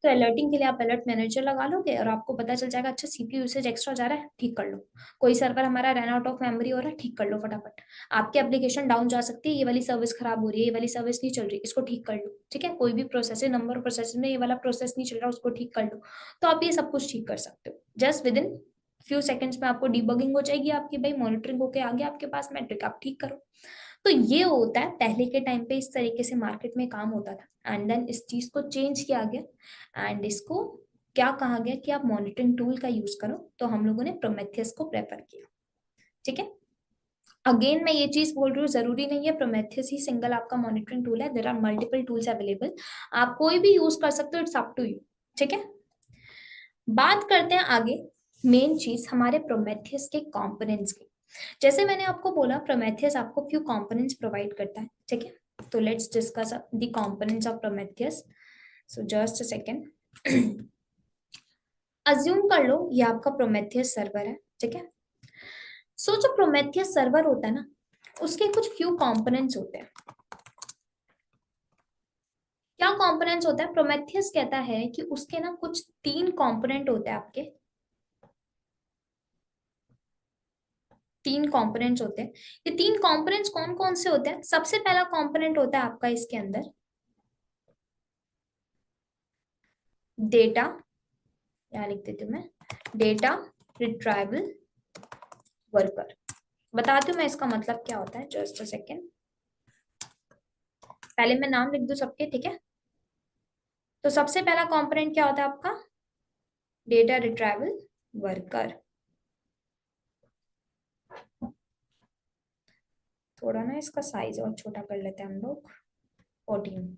तो अलर्टिंग के लिए आप अलर्ट मैनेजर लगा लोगे और आपको पता चल जाएगा, अच्छा सीपीयू यूसेज एक्स्ट्रा जा रहा है, ठीक कर लो। कोई सर्वर हमारा रन आउट ऑफ मेमोरी हो रहा है, ठीक कर लो फटाफट। आपकी एप्लीकेशन डाउन जा सकती है, ये वाली सर्विस खराब हो रही है, ये वाली सर्विस नहीं चल रही, इसको ठीक कर लो, ठीक है। कोई भी प्रोसेस है, नंबर प्रोसेस में ये वाला प्रोसेस नहीं चल रहा, उसको ठीक कर लो। तो आप ये सब कुछ ठीक कर सकते हो just with in few seconds में, आपको डिबगिंग हो जाएगी आपकी, भाई मॉनिटरिंग होके आ गया आपके पास मैट्रिक, आप ठीक करो। तो ये होता है, पहले के टाइम पे इस तरीके से मार्केट में काम होता था, एंड देन इस चीज को चेंज किया गया, एंड इसको क्या कहा गया कि आप मॉनिटरिंग टूल का यूज करो, तो हम लोगों ने प्रोमेथियस को प्रेफर किया। ठीक है। अगेन मैं ये चीज बोल रही हूँ, जरूरी नहीं है प्रोमेथियस ही सिंगल आपका मॉनिटरिंग टूल है, there are multiple tools available, आप कोई भी यूज कर सकते हो, इट्स अप टू यू। ठीक है। बात करते हैं आगे, मेन चीज हमारे प्रोमेथियस के कंपोनेंट्स की। जैसे मैंने आपको बोला प्रोमेथियस आपको फ्यू कंपोनेंट्स प्रोवाइड करता है। ठीक है, तो let's discuss the components of Prometheus. So just a second, assume कर लो ये आपका प्रोमेथियस सर्वर है। ठीक है। सो जो प्रोमेथियस सर्वर होता है ना, उसके कुछ फ्यू कंपोनेंट्स होते हैं। क्या कंपोनेंट्स होता है? प्रोमेथियस कहता है कि उसके ना कुछ तीन कंपोनेंट होते हैं आपके, तीन कंपोनेंट्स होते हैं। ये तीन कंपोनेंट्स कौन कौन से होते हैं? सबसे पहला कंपोनेंट होता है आपका इसके अंदर डेटा, क्या लिख देती हूँ मैं, डेटा रिट्राइवल वर्कर। बताती हूँ मैं इसका मतलब क्या होता है, जस्ट अ सेकेंड, पहले मैं नाम लिख दूं सबके। ठीक है, तो सबसे पहला कंपोनेंट क्या होता है आपका? Data retrieval worker. थोड़ा ना इसका साइज और छोटा कर लेते हैं हम लोग, 14।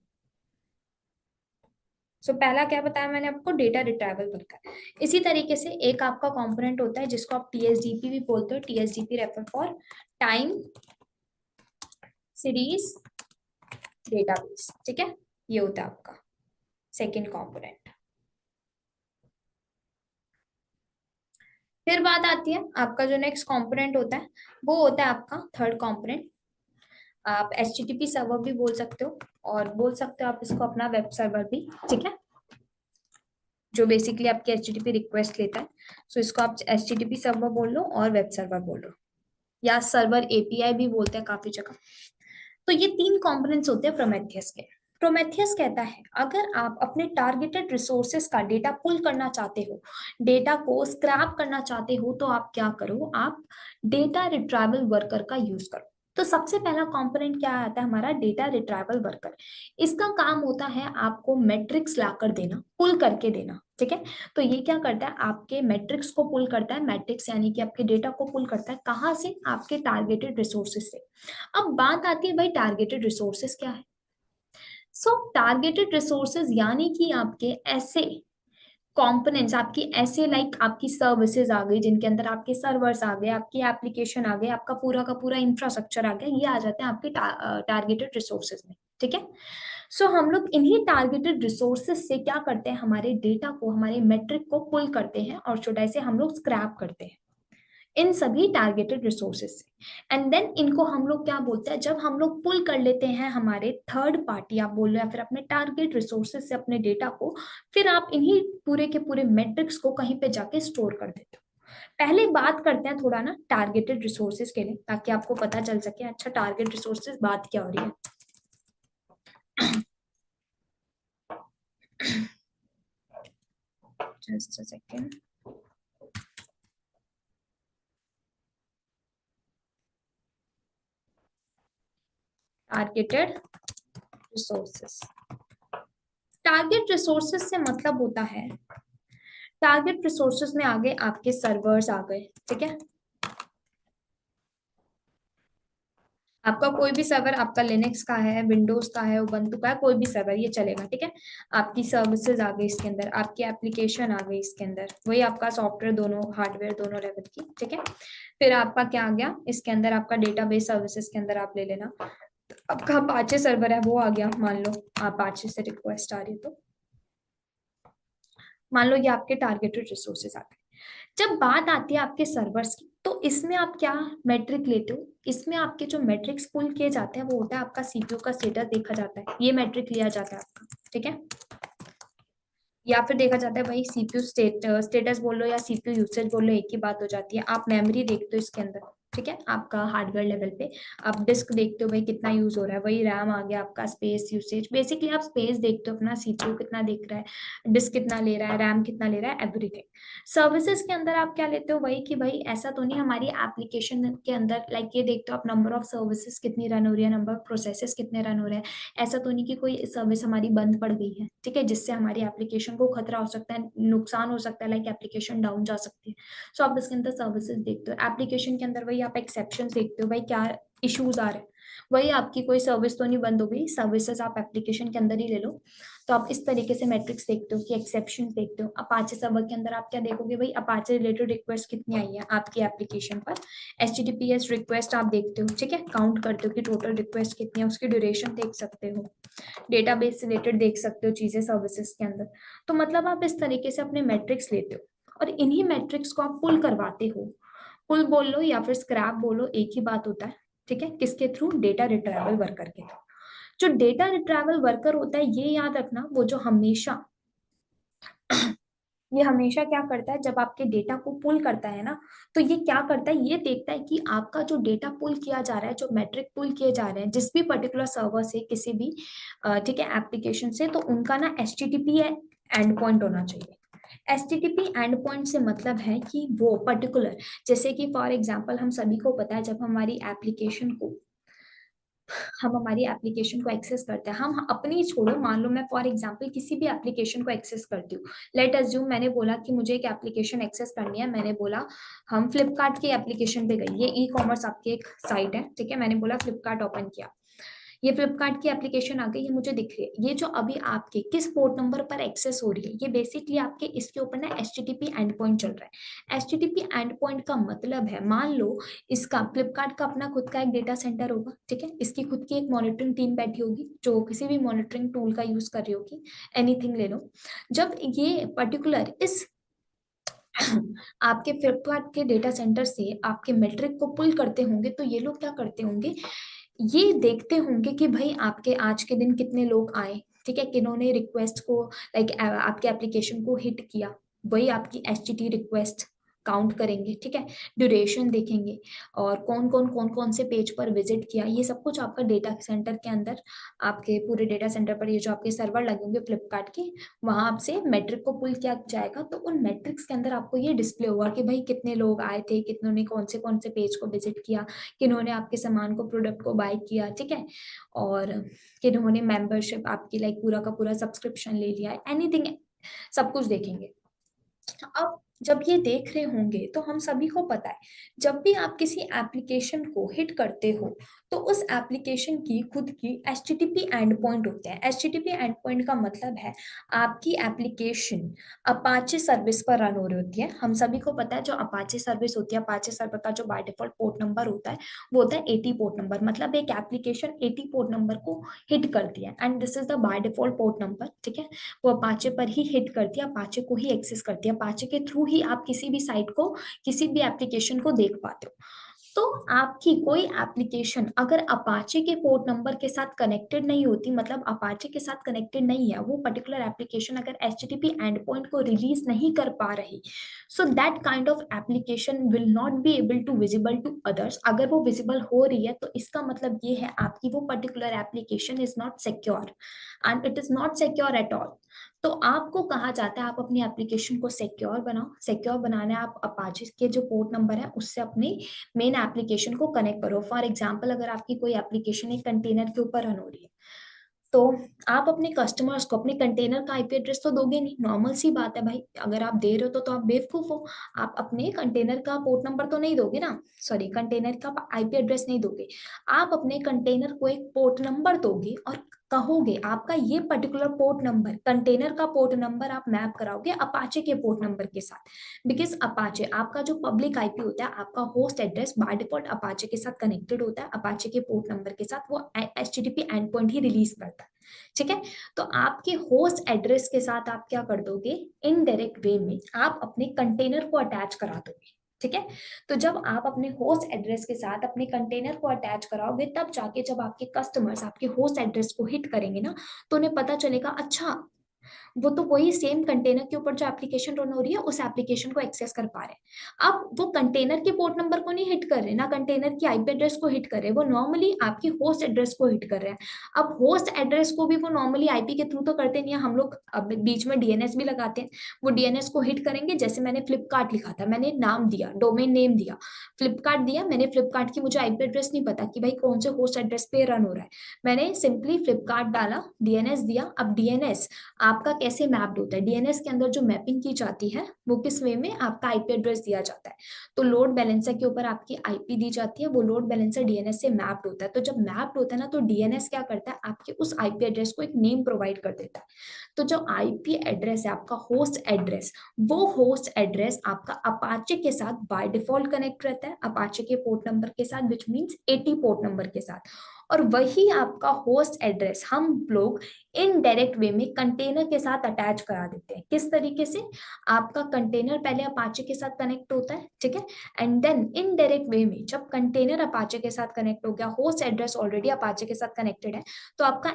सो पहला क्या बताया मैंने आपको? Data retrieval worker. इसी तरीके से एक आपका कंपोनेंट होता है जिसको आप टीएसडीपी भी बोलते हो, TSDP refer for time series database. ठीक है, ये होता है आपका सेकेंड कंपोनेंट। फिर बात आती है आपका जो नेक्स्ट कंपोनेंट होता है, वो होता है आपका थर्ड कंपोनेंट। आप एचटीटीपी सर्वर भी बोल सकते हो, और बोल सकते हो आप इसको अपना वेब सर्वर भी। ठीक है, जो बेसिकली आपकी एचटीटीपी रिक्वेस्ट लेता है। सो इसको आप एचटीटीपी सर्वर बोल लो और वेब सर्वर बोल लो, या सर्वर एपीआई भी बोलते हैं काफी जगह। तो ये तीन कंपोनेंट्स होते हैं प्रोमेथियस के। प्रोमेथियस कहता है अगर आप अपने टारगेटेड रिसोर्सेस का डेटा पुल करना चाहते हो, डेटा को स्क्रैप करना चाहते हो, तो आप क्या करो, आप डेटा रिट्राइवल वर्कर का यूज करो। तो सबसे पहला कंपोनेंट क्या आता है हमारा? Data retrieval worker. इसका काम होता है आपको मैट्रिक्स लाकर देना, पुल करके देना। ठीक है, तो ये क्या करता है? आपके मैट्रिक्स को पुल करता है, मैट्रिक्स यानी कि आपके डेटा को पुल करता है। कहाँ से? आपके टारगेटेड रिसोर्सेज से। अब बात आती है भाई टारगेटेड रिसोर्सेज क्या है। सो टारगेटेड रिसोर्सेज यानी कि आपके ऐसे कंपोनेंट्स, आपकी ऐसे लाइक आपकी सर्विसेज आ गई जिनके अंदर आपके सर्वर्स आ गए, आपकी एप्लीकेशन आ गए, आपका पूरा का पूरा इंफ्रास्ट्रक्चर आ गया, ये आ जाते हैं आपके टारगेटेड रिसोर्सेज में। ठीक है, सो हम लोग इन्हीं टारगेटेड रिसोर्सेज से क्या करते हैं? हमारे डेटा को, हमारे मेट्रिक को पुल करते हैं और छोटा से हम लोग स्क्रैप करते हैं इन सभी टारगेटेड रिसोर्सेज से। एंड देन इनको हम लोग क्या बोलते हैं? जब हम लोग पुल कर लेते हैं हमारे थर्ड पार्टी आप बोल लो, या फिर अपने टारगेट रिसोर्सेज से अपने डेटा को, फिर आप इन्हीं पूरे के पूरे मैट्रिक्स को कहीं पे जाके स्टोर कर देते हो। पहले बात करते हैं थोड़ा ना टारगेटेड रिसोर्सेज के लिए, ताकि आपको पता चल सके अच्छा टारगेट रिसोर्सेज बात क्या हो रही है। Just a second, targeted resources. Target resources से मतलब होता है, टारगेट रिसोर्सेज में आगे आपके सर्वर्स आ गए। ठीक है, आपका कोई भी सर्वर, आपका लिनक्स का है, विंडोज का है, उबंटू का है, कोई भी सर्वर ये चलेगा। ठीक है, आपकी सर्विसेज आ गई इसके अंदर, आपकी एप्लीकेशन आ गई इसके अंदर, वही आपका सॉफ्टवेयर दोनों, हार्डवेयर दोनों लेवल की। ठीक है, फिर आपका क्या आ गया इसके अंदर? आपका डेटाबेस सर्विसेज के अंदर आप ले लेना, आपका अपाचे सर्वर है वो आ गया। मान लो अपाचे से रिक्वेस्ट आ रही है, तो मान लो ये आपके टारगेटेड रिसोर्सेज आ गए। जब बात आती है आपके सर्वर्स की, तो इसमें आप क्या मेट्रिक लेते हो? इसमें आपके जो मेट्रिक्स पुल किए जाते हैं वो होता है आपका सीपीयू का स्टेटस देखा जाता है, ये मेट्रिक लिया जाता है आपका। ठीक है, या फिर देखा जाता है भाई सीपीयू स्टेटस बोल लो या सीपीयू यूसेज बोल लो, एक ही बात हो जाती है। आप मेमोरी देखते हो इसके अंदर। ठीक है, आपका हार्डवेयर लेवल पे आप डिस्क देखते हो भाई कितना यूज हो रहा है, वही रैम आ गया आपका, स्पेस यूसेज, बेसिकली आप स्पेस देखते हो अपना, सीपीयू कितना देख रहा है, डिस्क कितना ले रहा है, रैम कितना ले रहा है, एवरीथिंग। सर्विसेज के अंदर आप क्या लेते हो? वही कि भाई ऐसा तो नहीं हमारी एप्लीकेशन के अंदर लाइक ये देखते हो आप नंबर ऑफ सर्विसेज कितनी रन हो रही है, नंबर ऑफ प्रोसेसेस कितने रन हो रहे हैं। ऐसा तो नहीं कि कोई सर्विस हमारी बंद पड़ गई है, ठीक है, जिससे हमारी एप्लीकेशन को खतरा हो सकता है, नुकसान हो सकता है, लाइक एप्लीकेशन डाउन जा सकती है। सो आप इसके अंदर सर्विसेज देखते हो। एप्लीकेशन के अंदर वही वही आप एक्सेप्शन देखते हो, भाई क्या इश्यूज आ रहे हैं। वही आपकी कोई सर्विस तो नहीं बंद हो गई, सर्विसेज आप एप्लीकेशन के अंदर ही ले लो। तो आप इस तरीके से मैट्रिक्स देखते हो कि एक्सेप्शन देखते हो। अपाचे सर्वर के अंदर आप क्या देखोगे, भाई अपाचे रिलेटेड रिक्वेस्ट कितनी आई है आपकी एप्लीकेशन पर। HTTPS रिक्वेस्ट आप देखते हो, ठीक है, काउंट करते हो कि टोटल रिक्वेस्ट कितनी है, उसकी ड्यूरेशन देख सकते हो, डेटाबेस से रिलेटेड देख सकते हो चीजें सर्विसेज के अंदर। तो मतलब आप इस तरीके से अपने मैट्रिक्स लेते हो और इन्हीं मैट्रिक्स को आप पुल करवाते हो। पुल बोल लो या फिर स्क्रैप बोलो, एक ही बात होता है, ठीक है। किसके थ्रू, डेटा रिट्राइवल वर्कर के थ्रू। जो डेटा रिट्राइवल वर्कर होता है, ये याद रखना, वो जो हमेशा ये हमेशा क्या करता है, जब आपके डेटा को पुल करता है ना, तो ये क्या करता है, ये देखता है कि आपका जो डेटा पुल किया जा रहा है, जो मैट्रिक पुल किए जा रहे हैं जिस भी पर्टिकुलर सर्वर से, किसी भी ठीक है एप्लीकेशन से, तो उनका ना HTTP एंड पॉइंट होना चाहिए। HTTP एंड पॉइंट से मतलब है कि वो पर्टिकुलर, जैसे कि फॉर एग्जांपल हम सभी को पता है, जब हम हमारी एप्लीकेशन को एक्सेस करते हैं, हम अपनी छोड़ो, मान लो मैं फॉर एग्जांपल किसी भी एप्लीकेशन को एक्सेस करती हूँ। लेट अज्यूम मैंने बोला कि मुझे एक एप्लीकेशन एक्सेस करनी है, मैंने बोला हम फ्लिपकार्ट की एप्लीकेशन पे गई, ये ई कॉमर्स आपकी एक साइट है, ठीक है, मैंने बोला फ्लिपकार्ट ओपन किया, ये फ्लिपकार्ट की एप्लीकेशन आ गई, ये मुझे दिख रही है। ये जो अभी आपके किस पोर्ट नंबर पर एक्सेस हो रही है, ये बेसिकली आपके इसके ऊपर ना HTTP एंड पॉइंट चल रहा है। HTTP एंड पॉइंट का मतलब है, मान लो इसका फ्लिपकार्ट का अपना खुद का एक डेटा सेंटर होगा, ठीक है, इसकी खुद की एक मॉनिटरिंग टीम बैठी होगी जो किसी भी मॉनिटरिंग टूल का यूज कर रही होगी, एनीथिंग ले लो। जब ये पर्टिकुलर इस आपके फ्लिपकार्ट के डेटा सेंटर से आपके मेट्रिक को पुल करते होंगे, तो ये लोग क्या करते होंगे, ये देखते होंगे कि भाई आपके आज के दिन कितने लोग आए, ठीक है, किन्होंने रिक्वेस्ट को लाइक आपके एप्लीकेशन को हिट किया, वही आपकी HTTP रिक्वेस्ट काउंट करेंगे, ठीक है, ड्यूरेशन देखेंगे, और कौन कौन से पेज पर विजिट किया, ये सब कुछ आपका डेटा सेंटर के अंदर, आपके पूरे डेटा सेंटर पर ये जो आपके सर्वर लगे होंगे फ्लिपकार्ट के, वहां आपसे मैट्रिक को पुल किया जाएगा। तो उन मैट्रिक्स के अंदर आपको ये डिस्प्ले होगा कि भाई कितने लोग आए थे, कितनों ने कौन से पेज को विजिट किया, किन्होंने आपके सामान को, प्रोडक्ट को बाय किया, ठीक है, और किन्होंने मेंबरशिप आपकी लाइक पूरा का पूरा सब्सक्रिप्शन ले लिया है, एनीथिंग, सब कुछ देखेंगे। अब जब ये देख रहे होंगे, तो हम सभी को पता है, जब भी आप किसी एप्लीकेशन को हिट करते हो, तो उस एप्लीकेशन की खुद की HTTP एंड पॉइंट होते हैं। HTTP एंड पॉइंट का मतलब है आपकी एप्लीकेशन अपाचे सर्विस पर रन हो रही होती है। हम सभी को पता है जो अपाचे सर्विस होती है, अपाचे सर्वर का जो बाय डिफॉल्ट पोर्ट नंबर होता है, वो होता है 80 पोर्ट नंबर। मतलब एक एप्लीकेशन 80 पोर्ट नंबर को हिट करती है, and this is the by default port number, ठीक है, वो अपाचे पर ही हिट करती है, अपाचे को ही एक्सेस करती है, अपाचे के थ्रू ही आप किसी भी साइट को, किसी भी एप्लीकेशन को देख पाते हो। तो आपकी कोई एप्लीकेशन अगर अपाचे के पोर्ट नंबर के साथ कनेक्टेड नहीं होती, मतलब अपाचे के साथ कनेक्टेड नहीं है, वो पर्टिकुलर एप्लीकेशन अगर HTTP एंड पॉइंट को रिलीज नहीं कर पा रही, so that kind of application will not be able to visible to others. अगर वो विजिबल हो रही है, तो इसका मतलब ये है आपकी वो particular application is not secure, and it is not secure at all. तो आपको कहा जाता है आप अपनी एप्लीकेशन को सिक्योर बनाओ। सिक्योर बनाने आप अपाचे के जो पोर्ट नंबर है उससे अपनी मेन एप्लीकेशन को कनेक्ट करो। फॉर एग्जांपल अगर आपकी कोई एप्लीकेशन एक कंटेनर के ऊपर रन हो रही है, तो आप अपने कस्टमर्स को अपने कंटेनर का IP एड्रेस तो दोगे नहीं, नॉर्मल सी बात है भाई, अगर आप दे रहे हो तो आप बेवकूफ हो। आप अपने कंटेनर का पोर्ट नंबर तो नहीं दोगे ना, सॉरी, कंटेनर का IP एड्रेस नहीं दोगे, आप अपने कंटेनर को एक पोर्ट नंबर दोगे और कहोगे आपका ये पर्टिकुलर पोर्ट नंबर, कंटेनर का पोर्ट नंबर आप मैप कराओगे अपाचे के पोर्ट नंबर के साथ। बिकॉज अपाचे आपका जो पब्लिक IP होता है, आपका host address by default Apache के साथ कनेक्टेड होता है, अपाचे के पोर्ट नंबर के साथ वो HTTP and point he release करता है, ठीक है। तो आपके होस्ट एड्रेस के साथ आप क्या कर दोगे, इनडायरेक्ट वे में आप अपने कंटेनर को अटैच करा दोगे, ठीक है। तो जब आप अपने होस्ट एड्रेस के साथ अपने कंटेनर को अटैच कराओगे, तब जाके जब आपके कस्टमर्स आपके होस्ट एड्रेस को हिट करेंगे ना, तो उन्हें पता चलेगा अच्छा वो तो वही सेम कंटेनर के ऊपर जो एप्लीकेशन रन हो रही है उस एप्लीकेशन को एक्सेस कर पा रहे हैं। अब वो कंटेनर के पोर्ट नंबर को नहीं हिट कर रहे ना, कंटेनर की IP एड्रेस को हिट कर रहे हैं, वो नॉर्मली आपकी होस्ट एड्रेस को हिट कर रहे हैं। अब होस्ट एड्रेस को भी वो नॉर्मली IP के थ्रू तो करते नहीं है, हम लोग अब बीच में DNS भी लगाते हैं, वो DNS को हिट करेंगे। जैसे मैंने फ्लिपकार्ट लिखा था, मैंने नाम दिया, डोमेन नेम दिया, फ्लिपकार्ट दिया, मैंने फ्लिपकार्ट की मुझे IP एड्रेस नहीं पता कि भाई कौन से होस्ट एड्रेस पे रन हो रहा है, मैंने सिंपली फ्लिपकार्ट डाला, DNS दिया। अब DNS आपका कैसे मैप्ड होता है, डीएनएस के अंदर जो मैपिंग की जाती है वो किस वे में, आपका आईपी एड्रेस दिया जाता है। तो लोड बैलेंसर के ऊपर आपकी आईपी दी जाती है, वो लोड बैलेंसर डीएनएस से मैप्ड होता है। तो जब मैप्ड होता है ना, तो डीएनएस क्या करता है, आपके उस आईपी एड्रेस को एक नेम प्रोवाइड कर देता है। तो जो आईपी एड्रेस है आपका होस्ट एड्रेस, वो होस्ट एड्रेस आपका अपाचे के साथ बाय डिफॉल्ट कनेक्ट रहता है, अपाचे के पोर्ट नंबर के साथ, विच मींस 80 पोर्ट नंबर के साथ। और वही आपका होस्ट एड्रेस हम लोग इनडायरेक्ट वे में कंटेनर के साथ अटैच करा देते हैं। किस तरीके से, आपका कंटेनर पहले अपाचे के साथ कनेक्ट होता है, ठीक है, एंड देन इनडायरेक्ट वे में जब कंटेनर अपाचे के साथ कनेक्ट हो गया, होस्ट एड्रेस ऑलरेडी अपाचे के साथ कनेक्टेड है, तो आपका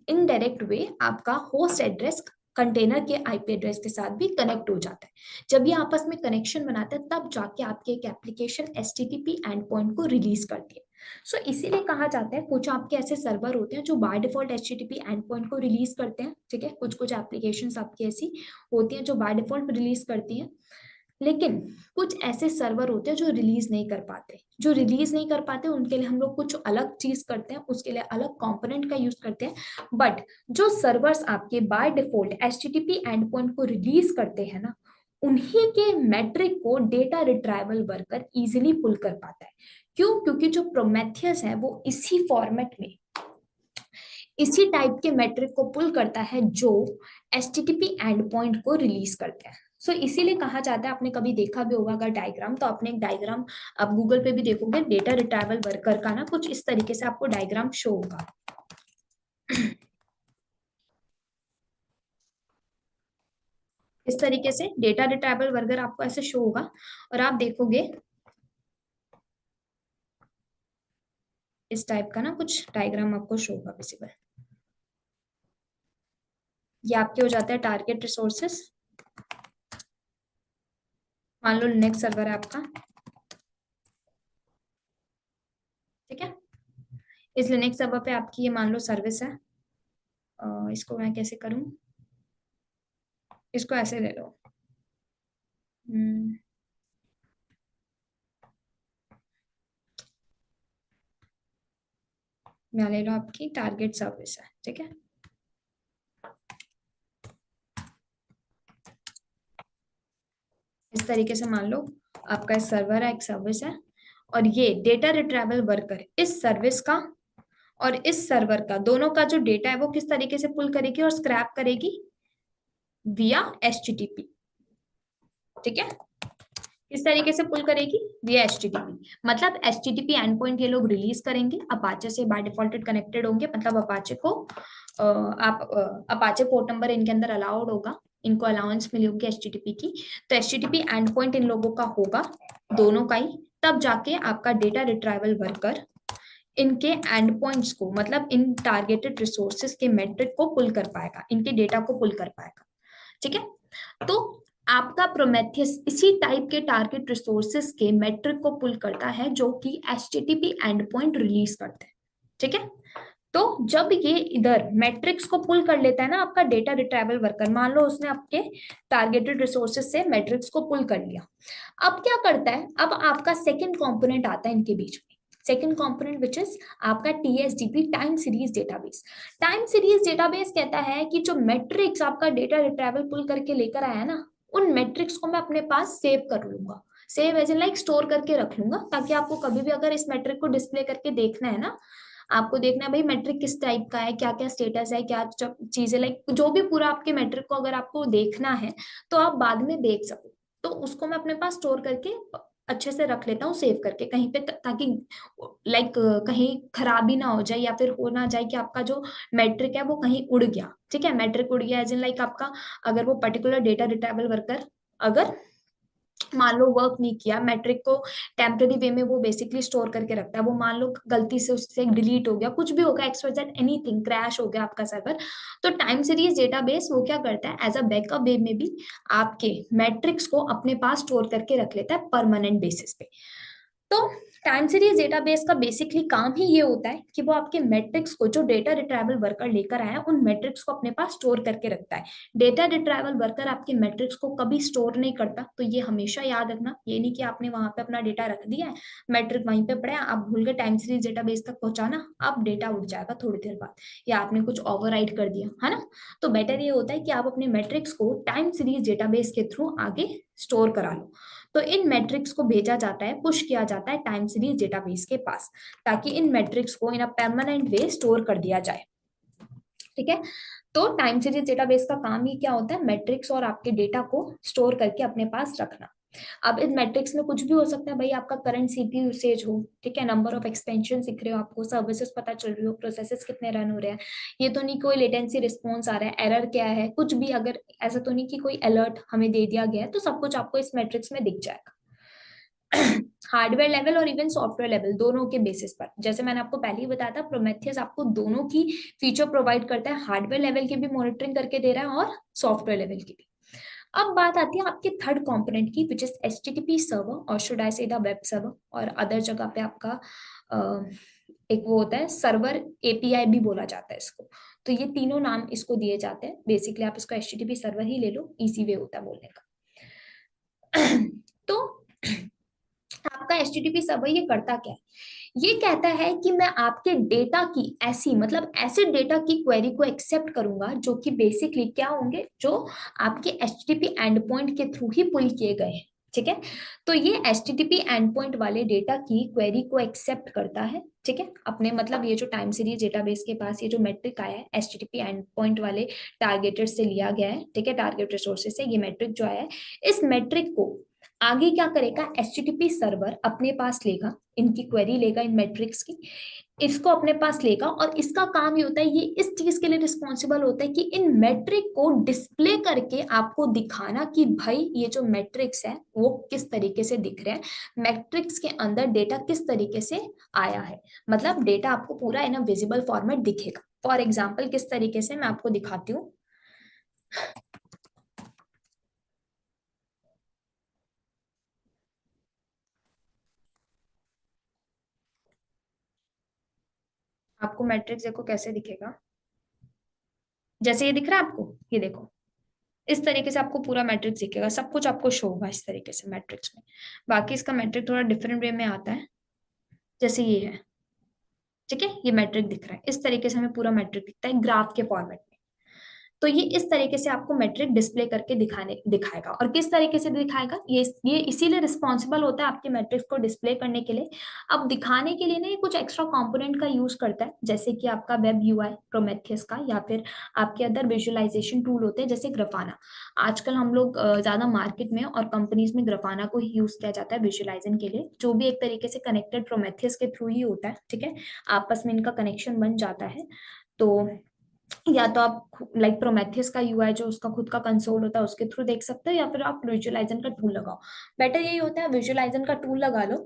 इनडायरेक्ट वे आपका होस्ट एड्रेस कंटेनर के आईपी एड्रेस के साथ भी कनेक्ट हो जाता है। जब ये आपस में कनेक्शन बनाते हैं, तब जाके आपकी एक एप्लीकेशन एचटीटीपी एंड पॉइंट को रिलीज करती है। सो इसीलिए कहा जाता है, कुछ आपके ऐसे सर्वर होते हैं जो by default HTTP end point को रिलीज करते हैं, ठीक है, कुछ कुछ एप्लीकेशंस आपकी ऐसी होती हैं जो बाय डिफॉल्ट रिलीज करती हैं, लेकिन कुछ ऐसे सर्वर होते हैं जो रिलीज नहीं कर पाते। जो रिलीज नहीं कर पाते उनके लिए हम लोग कुछ अलग चीज करते हैं, उसके लिए अलग कंपोनेंट का यूज करते हैं। बट जो सर्वर्स आपके by default HTTP end point को रिलीज करते हैं ना, उन्हीं के मैट्रिक को डेटा रिट्राइवल वर्कर इजीली पुल कर पाता है। क्यों? क्योंकि जो प्रोमेथियस है वो इसी फॉर्मेट में, इसी टाइप के मैट्रिक को पुल करता है जो एचटीटीपी एंड पॉइंट को रिलीज करते हैं। सो इसीलिए कहा जाता है, आपने कभी देखा भी होगा अगर डायग्राम, तो आपने एक डायग्राम आप गूगल पे भी देखोगे, डेटा रिट्राइवल वर्कर का ना कुछ इस तरीके से आपको डायग्राम शो होगा। इस तरीके से डेटा रिट्राइवल वर्कर आपको ऐसे शो होगा, और आप देखोगे इस टाइप का ना कुछ डायग्राम आपको शो होगा विजिबल। ये आपके हो जाते हैं टारगेट रिसोर्सेस। मान लो लिनक्स सर्वर है आपका, ठीक है, इस लिनक्स सर्वर पे आपकी ये मान लो सर्विस है। इसको मैं कैसे करूं, इसको ऐसे ले लो, मैं ले लो आपकी टारगेट सर्विस है, ठीक है। इस तरीके से मान लो आपका सर्वर है, एक सर्विस है, और ये डेटा रिट्राइवल वर्कर इस सर्विस का और इस सर्वर का दोनों का जो डेटा है वो किस तरीके से पुल करेगी और स्क्रैप करेगी, विया एचटीटीपी, ठीक है। किस तरीके से पुल करेगी, विया एचटीटीपी। मतलब एचटीटीपी एंड पॉइंट ये लोग रिलीज करेंगे, अपाचे से बाय डिफॉल्टेड कनेक्टेड होंगे, मतलब अपाचे को आप अपाचे पोर्ट नंबर इनके अंदर अलाउड होगा, इनको अलाउंस मिली होगी एचटीटीपी की। तो एचटीटीपी एंड पॉइंट इन लोगों का होगा, दोनों का ही, तब जाके आपका डेटा रिट्राइवल वर्कर इनके एंड पॉइंट्स को, मतलब इन टारगेटेड रिसोर्सेज के मेट्रिक को पुल कर पाएगा, इनके डेटा को पुल कर पाएगा, ठीक है। तो आपका प्रोमेथियस इसी टाइप के टारगेट रिसोर्सेज के मेट्रिक को पुल करता है जो कि एचटीटीपी एंड पॉइंट रिलीज करते हैं, ठीक है। तो जब ये इधर मैट्रिक्स को पुल कर लेता है ना आपका डेटा रिट्राइवल वर्कर, मान लो उसने आपके टारगेटेड रिसोर्सेज से मैट्रिक्स को पुल कर लिया, अब क्या करता है, अब आपका सेकंड कंपोनेंट आता है इनके बीच में, सेकंड कंपोनेंट विच इज आपका TSDB, time series database. Time series database कहता है कि जो मैट्रिक्स आपका डेटा रिट्राइवल पुल करके लेकर आया ना, उन मैट्रिक्स को मैं अपने पास सेव कर लूंगा, save as in like store करके रख लूंगा, ताकि आपको कभी भी अगर इस मैट्रिक को डिस्प्ले करके देखना है ना, आपको देखना है भाई मैट्रिक किस टाइप का है, क्या क्या स्टेटस है, क्या चीजें, लाइक जो भी पूरा आपके मैट्रिक को अगर आपको देखना है तो आप बाद में देख सको, तो उसको मैं अपने पास स्टोर करके अच्छे से रख लेता हूँ सेव करके कहीं पे, ताकि लाइक कहीं खराबी ना हो जाए, या फिर हो ना जाए कि आपका जो मैट्रिक है वो कहीं उड़ गया, ठीक है, मैट्रिक उड़ गया एज इन लाइक आपका अगर वो पर्टिकुलर डेटा रिट्राइवल वर्कर अगर मान लो वर्क नहीं किया, मैट्रिक को टेम्पररी वे में वो बेसिकली स्टोर करके रखता है, वो मान लो गलती से उससे डिलीट हो गया, कुछ भी होगा, XYZ एनीथिंग, क्रैश हो गया आपका सर्वर, तो टाइम सीरीज डेटाबेस वो क्या करता है, एज अ बैकअप वे में भी आपके मैट्रिक्स को अपने पास स्टोर करके रख लेता है परमानेंट बेसिस पे। तो टाइम सीरीज डेटाबेस का बेसिकली काम ही ये होता है कि वो आपके मैट्रिक्स को, जो डेटा रिट्राइवल वर्कर लेकर आया है, उन मैट्रिक्स को अपने पास स्टोर करके रखता है। डेटा रिट्राइवल वर्कर आपके मैट्रिक्स को कभी स्टोर नहीं करता, तो ये हमेशा याद रखना। ये नहीं कि आपने वहां पे अपना डेटा रख दिया है, मैट्रिक वहीं पे पड़ा है, आप भूल गए टाइम सीरीज डेटाबेस तक पहुंचाना, अब डेटा उड़ जाएगा थोड़ी देर बाद, या आपने कुछ ओवरराइट कर दिया है ना। तो बेटर ये होता है कि आप अपने मैट्रिक्स को टाइम सीरीज डेटाबेस के थ्रू आगे स्टोर करा लो। तो इन मैट्रिक्स को भेजा जाता है, पुश किया जाता है टाइम सीरीज डेटाबेस के पास, ताकि इन मैट्रिक्स को इन अ परमानेंट वे स्टोर कर दिया जाए। ठीक है, तो टाइम सीरीज डेटाबेस का काम ही क्या होता है, मैट्रिक्स और आपके डेटा को स्टोर करके अपने पास रखना। अब इस मैट्रिक्स में कुछ भी हो सकता है भाई, आपका करंट सीपीयू यूसेज हो, ठीक है, नंबर ऑफ एक्सपेंशन दिख रहे हो, आपको सर्विसेज पता चल रही हो, प्रोसेसेस कितने रन हो रहे हैं, ये तो नहीं कोई लेटेंसी रिस्पॉन्स आ रहा है, एरर क्या है, कुछ भी, अगर ऐसा तो नहीं कि कोई अलर्ट हमें दे दिया गया है, तो सब कुछ आपको इस मैट्रिक्स में दिख जाएगा। हार्डवेयर लेवल और इवन सॉफ्टवेयर लेवल दोनों के बेसिस पर, जैसे मैंने आपको पहले ही बताया था, प्रोमेथियस आपको दोनों की फीचर प्रोवाइड करता है, हार्डवेयर लेवल की भी मॉनिटरिंग करके दे रहा है और सॉफ्टवेयर लेवल की भी। अब बात आती है आपके थर्ड कंपोनेंट की, विच इज एचटीटीपी सर्वर, और शुड आई से द वेब सर्वर, और अदर जगह पे आपका एक वो होता है सर्वर, एपीआई भी बोला जाता है इसको। तो ये तीनों नाम इसको दिए जाते हैं, बेसिकली आप इसको एचटीटीपी सर्वर ही ले लो, इजी वे होता है बोलने का। तो आपका एचटीटीपी सर्वर ये करता क्या है, ये कहता है कि मैं आपके डेटा की ऐसी, मतलब ऐसे डेटा की क्वेरी को एक्सेप्ट करूंगा जो कि बेसिकली क्या होंगे, जो आपके एचटीटीपी एंड पॉइंट के थ्रू ही पुल किए गए हैं। ठीक है, तो ये एचटीटीपी एंड पॉइंट वाले डेटा की क्वेरी को एक्सेप्ट करता है। ठीक है, अपने मतलब ये जो टाइम सीरीज डेटाबेस के पास ये जो मैट्रिक आया है एचटीटीपी एंड पॉइंट वाले टारगेटेड से लिया गया है, ठीक है, टारगेट रिसोर्सेज से ये मैट्रिक जो आया है, इस मैट्रिक को आगे क्या करेगा, एचटीटीपी सर्वर अपने पास लेगा, इनकी क्वेरी लेगा, इन मैट्रिक्स की, इसको अपने पास लेगा, और इसका काम ये होता है, ये इस चीज के लिए रिस्पॉन्सिबल होता है कि इन मैट्रिक को डिस्प्ले करके आपको दिखाना कि भाई ये जो मैट्रिक्स है वो किस तरीके से दिख रहे हैं, मैट्रिक्स के अंदर डेटा किस तरीके से आया है, मतलब डेटा आपको पूरा इन अ विजिबल फॉर्मेट दिखेगा। फॉर एग्जाम्पल किस तरीके से, मैं आपको दिखाती हूँ। आपको मैट्रिक्स देखो कैसे दिखेगा, जैसे ये दिख रहा है आपको, ये देखो, इस तरीके से आपको पूरा मैट्रिक्स दिखेगा, सब कुछ आपको शो होगा इस तरीके से मैट्रिक्स में। बाकी इसका मैट्रिक थोड़ा डिफरेंट वे में आता है, जैसे ये है, ठीक है, ये मैट्रिक दिख रहा है, इस तरीके से हमें पूरा मैट्रिक दिखता है ग्राफ के फॉर्मेट में। तो ये इस तरीके से आपको मैट्रिक डिस्प्ले करके दिखाएगा, और किस तरीके से दिखाएगा, ये इसीलिए रिस्पॉन्सिबल होता है आपके मैट्रिक्स को डिस्प्ले करने के लिए। अब दिखाने के लिए ना ये कुछ एक्स्ट्रा कंपोनेंट का यूज करता है, जैसे कि आपका वेब यूआई प्रोमेथियस का, या फिर आपके अदर विजुअलाइजेशन टूल होते हैं जैसे ग्राफाना। आजकल हम लोग ज्यादा मार्केट में और कंपनीज में ग्राफाना को ही यूज किया जाता है विजुअलाइजिंग के लिए, जो भी एक तरीके से कनेक्टेड प्रोमेथियस के थ्रू ही होता है। ठीक है, आपस में इनका कनेक्शन बन जाता है। तो या तो आप लाइक प्रोमेथियस का यूआई जो उसका खुद का कंसोल होता है उसके थ्रू देख सकते हो, या फिर आप विजुअलाइजन का टूल लगाओ। बेटर यही होता है विजुअलाइजन का टूल लगा लो,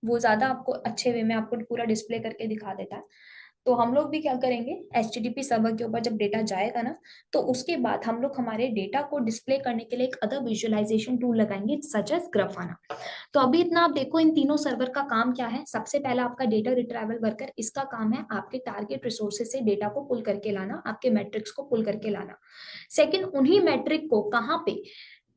वो ज्यादा आपको अच्छे वे में आपको पूरा डिस्प्ले करके दिखा देता है। तो हम लोग भी क्या करेंगे, एचटीटीपी सर्वर के ऊपर जब डेटा जाएगा ना, तो उसके बाद हम लोग हमारे डेटा को डिस्प्ले करने के लिए एक अदर विजुअलाइजेशन टूल लगाएंगे सच एज ग्राफाना। तो अभी इतना आप देखो, इन तीनों सर्वर का काम क्या है। सबसे पहला आपका डेटा रिट्राइवल वर्कर, इसका काम है आपके टारगेट रिसोर्सेज से डेटा को पुल करके लाना, आपके मैट्रिक्स को पुल करके लाना। सेकंड, उन्हीं मैट्रिक को कहाँ पे,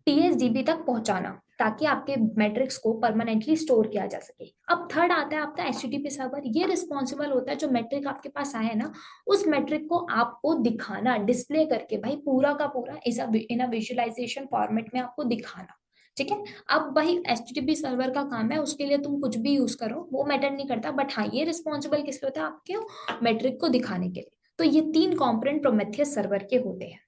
टीएसडीबी तक पहुंचाना, ताकि आपके मैट्रिक्स को परमानेंटली स्टोर किया जा सके। अब थर्ड आता है आपका एचटीटीपी सर्वर, ये रिस्पॉन्सिबल होता है जो मैट्रिक आपके पास आया है ना, उस मैट्रिक को आपको दिखाना, डिस्प्ले करके भाई पूरा का पूरा इन अ विजुअलाइजेशन फॉर्मेट में आपको दिखाना। ठीक है, अब वही एचटीटीपी सर्वर का काम है, उसके लिए तुम कुछ भी यूज करो वो मैटर नहीं करता, बट हाँ ये रिस्पॉन्सिबल किस लिए होता है, आपके मैट्रिक को दिखाने के लिए। तो ये तीन कॉम्पोनेंट प्रोमेथियस सर्वर के होते हैं।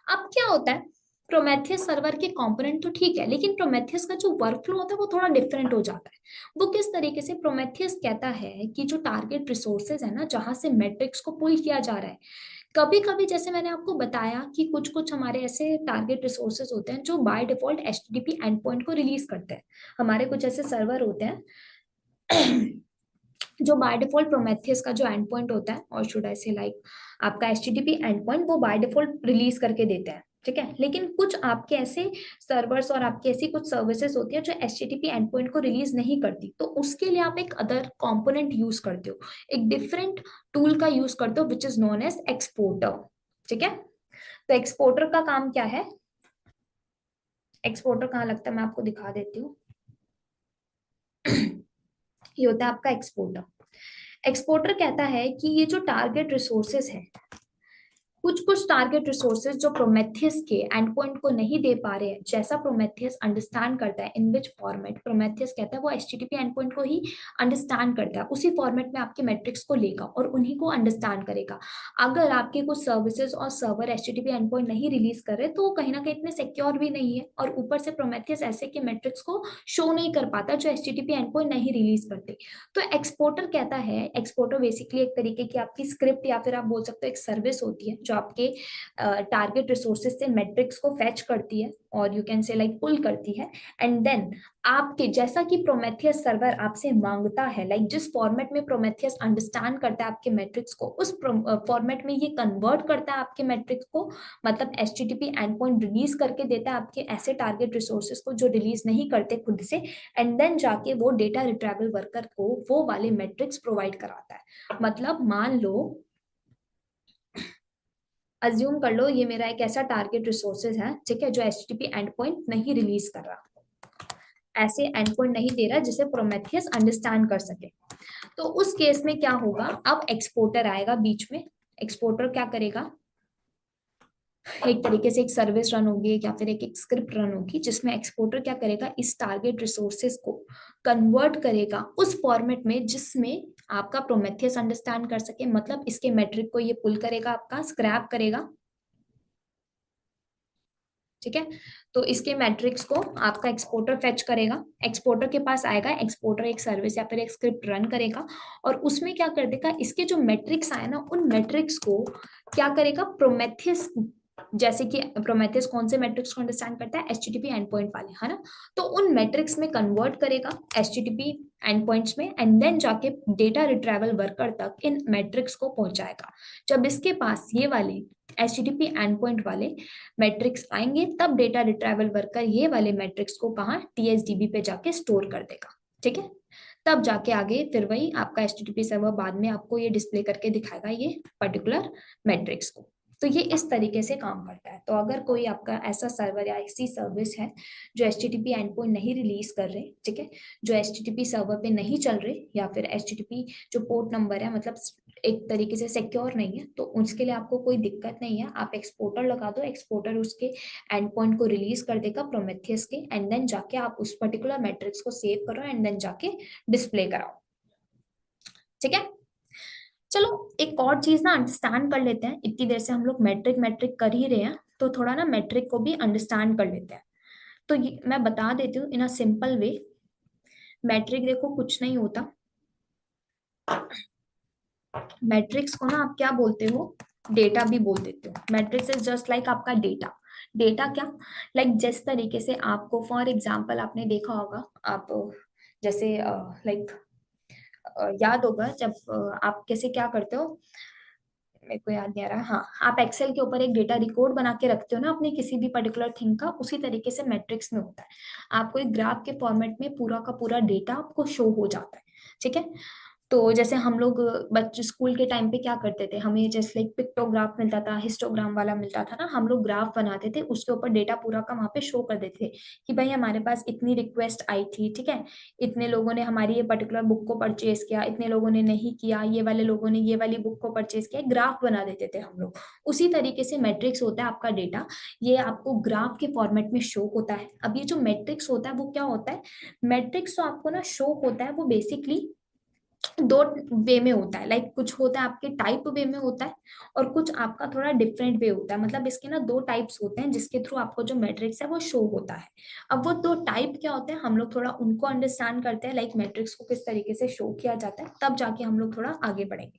अब क्या होता है, प्रोमेथियस सर्वर के कंपोनेंट तो ठीक है, लेकिन प्रोमेथियस का जो वर्कफ्लो होता है वो थोड़ा डिफरेंट हो जाता है। वो किस तरीके से, प्रोमेथियस कहता है कि जो टारगेट रिसोर्सेज है ना, जहां से मैट्रिक्स को पुल किया जा रहा है, कभी कभी जैसे मैंने आपको बताया कि कुछ कुछ हमारे ऐसे टारगेट रिसोर्सेज होते हैं जो by default HTTP end point को रिलीज करते हैं। हमारे कुछ ऐसे सर्वर होते हैं जो बाय डिफॉल्ट प्रोमेथियस का जो एंड पॉइंट होता है, और शुड आई से लाइक आपका एचटीटीपी एंड पॉइंट, वो बाय डिफॉल्ट रिलीज करके देते हैं। ठीक है। लेकिन कुछ आपके ऐसे सर्वर्स और आपकी ऐसी कुछ सर्विसेज होती है जो एचटीटीपी एंड पॉइंट को रिलीज नहीं करती, तो उसके लिए आप एक अदर कंपोनेंट यूज करते हो, एक डिफरेंट टूल का यूज करते हो which is known as exporter. ठीक है। तो एक्सपोर्टर का काम क्या है, एक्सपोर्टर कहाँ लगता है मैं आपको दिखा देती हूँ। ये होता है आपका एक्सपोर्टर। एक्सपोर्टर कहता है कि ये जो टारगेट रिसोर्सेज है, कुछ कुछ टारगेट रिसोर्सेज जो प्रोमेथियस के एंड पॉइंट को नहीं दे पा रहे हैं, जैसा प्रोमेथियस अंडरस्टैंड करता है इन विच फॉर्मेट, प्रोमेथियस कहता है वो एचटीटीपी एंड पॉइंट को ही अंडरस्टैंड करता है, उसी फॉर्मेट में आपके मैट्रिक्स को लेगा और उन्हीं को अंडरस्टैंड करेगा। अगर आपके कुछ सर्विसेज और सर्वर एचटीटीपी एंड पॉइंट नहीं रिलीज कर रहे, तो वो कहीं ना कहीं इतने सिक्योर भी नहीं है, और ऊपर से प्रोमेथियस ऐसे के मैट्रिक्स को शो नहीं कर पाता जो एचटीटीपी एंड पॉइंट नहीं रिलीज करते। तो एक्सपोर्टर कहता है, एक्सपोर्टर बेसिकली एक तरीके की आपकी स्क्रिप्ट या फिर आप बोल सकते हो एक सर्विस होती है जो आपके टारगेट रिसोर्सेज से मैट्रिक्स को फैच करती है और यू कैन से लाइक पुल करती है, एंड देन आपके जैसा कि प्रोमेथियस सर्वर आपसे मांगता है, लाइक जिस फॉर्मेट में प्रोमेथियस अंडरस्टैंड करता है आपके मैट्रिक्स को, उस फॉर्मेट में ये कन्वर्ट करता है आपके मैट्रिक्स को, मतलब एचटीटीपी एंड पॉइंट रिलीज करके देता है आपके ऐसे टारगेट रिसोर्सेज को जो रिलीज नहीं करते खुद से, एंड देन जाके वो डेटा रिट्राइवल वर्कर को वो वाले मैट्रिक्स प्रोवाइड कराता है। मतलब मान लो, अज्यूम कर लो ये मेरा एक ऐसा टारगेट रिसोर्सेज है, ठीक है, जो एचटीटीपी एंड पॉइंट नहीं रिलीज कर रहा, ऐसे एंड पॉइंट नहीं दे रहा जिसे प्रोमेथियस अंडरस्टैंड कर सके। तो उस केस में क्या होगा, अब एक्सपोर्टर आएगा बीच में। एक्सपोर्टर क्या करेगा, एक तरीके से एक सर्विस रन होगी या फिर एक स्क्रिप्ट रन होगी जिसमें एक्सपोर्टर क्या करेगा, इस टारगेट रिसोर्सेज को कन्वर्ट करेगा उस फॉर्मेट में जिसमें आपका प्रोमेथियस अंडरस्टैंड कर सके, मतलब इसके मैट्रिक को ये पुल करेगा, आपका स्क्रैप करेगा। ठीक है। तो इसके मैट्रिक्स को आपका एक्सपोर्टर फेच करेगा, एक्सपोर्टर के पास आएगा, एक्सपोर्टर एक सर्विस या फिर एक स्क्रिप्ट रन करेगा और उसमें क्या कर देगा, इसके जो मैट्रिक्स आए ना उन मैट्रिक्स को क्या करेगा, प्रोमेथियस, जैसे कि प्रोमेथियस कौन से मैट्रिक्स को अंडरस्टैंड करता है, एचटीटीपी एंड पॉइंट वाले, है ना, तो उन मैट्रिक्स में कन्वर्ट करेगा एचटीटीपी एंड पॉइंट्स में, एंड देन जाके डेटा रिट्राइवल वर्कर तक इन मैट्रिक्स को पहुंचाएगा। जब इसके पास ये वाले एचटीटीपी एंड पॉइंट वाले मैट्रिक्स आएंगे, तब डेटा रिट्राइवल वर्कर ये वाले मैट्रिक्स को कहाँ, टीएसडीबी पे जाके स्टोर कर देगा। ठीक है। तब जाके आगे फिर वही आपका एचटीटीपी सर्वर बाद में आपको ये डिस्प्ले करके दिखाएगा ये पर्टिकुलर मैट्रिक्स को। तो ये इस तरीके से काम करता है। तो अगर कोई आपका ऐसा सर्वर या ऐसी सर्विस है जो एचटीटीपी एंड पॉइंट नहीं रिलीज कर रहे, ठीक है, जो एचटीटीपी सर्वर पे नहीं चल रहे, या फिर एचटीटीपी जो पोर्ट नंबर है मतलब एक तरीके से सिक्योर नहीं है, तो उसके लिए आपको कोई दिक्कत नहीं है, आप एक्सपोर्टर लगा दो, एक्सपोर्टर उसके एंड पॉइंट को रिलीज कर देगा प्रोमेथियस के, एंड देन जाके आप उस पर्टिकुलर मैट्रिक्स को सेव करो एंड देन जाके डिस्प्ले कराओ। ठीक है। चलो एक और चीज ना अंडरस्टैंड कर लेते हैं, इतनी देर से हम लोग मैट्रिक मैट्रिक कर ही रहे हैं, तो थोड़ा ना मैट्रिक को भी अंडरस्टैंड कर लेते हैं। तो ये मैं बता देती हूँ इन अ सिंपल वे। मैट्रिक देखो कुछ नहीं होता, मैट्रिक्स को ना आप क्या बोलते हो, डेटा भी बोल देते हो। मैट्रिक्स इज जस्ट लाइक आपका डेटा। डेटा क्या, लाइक जिस तरीके से आपको फॉर एग्जांपल आपने देखा होगा, आप जैसे लाइक याद होगा जब आप कैसे क्या करते हो, मेरे को याद नहीं आ रहा, हाँ, आप एक्सेल के ऊपर एक डेटा रिकॉर्ड बना के रखते हो ना अपने किसी भी पर्टिकुलर थिंग का, उसी तरीके से मैट्रिक्स में होता है। आपको एक ग्राफ के फॉर्मेट में पूरा का पूरा डेटा आपको शो हो जाता है। ठीक है। तो जैसे हम लोग बच्चे स्कूल के टाइम पे क्या करते थे, हमें जैसे लाइक पिक्टोग्राफ मिलता था, हिस्टोग्राम वाला मिलता था ना, हम लोग ग्राफ बनाते थे, उसके ऊपर डेटा पूरा का वहां पे शो कर देते थे कि भाई हमारे पास इतनी रिक्वेस्ट आई थी, ठीक है, इतने लोगों ने हमारी ये पर्टिकुलर बुक को परचेज किया, इतने लोगों ने नहीं किया, ये वाले लोगों ने ये वाली बुक को परचेज किया, ग्राफ बना देते थे हम लोग। उसी तरीके से मैट्रिक्स होता है आपका डेटा, ये आपको ग्राफ के फॉर्मेट में शो होता है। अब ये जो मैट्रिक्स होता है वो क्या होता है, मैट्रिक्स जो आपको ना शो होता है वो बेसिकली दो वे में होता है, लाइक कुछ होता है आपके टाइप वे में होता है और कुछ आपका थोड़ा डिफरेंट वे होता है, मतलब इसके ना दो टाइप्स होते हैं जिसके थ्रू आपको जो मैट्रिक्स है वो शो होता है। अब वो दो टाइप क्या होते हैं हम लोग थोड़ा उनको अंडरस्टैंड करते हैं, लाइक मैट्रिक्स को किस तरीके से शो किया जाता है, तब जाके हम लोग थोड़ा आगे बढ़ेंगे।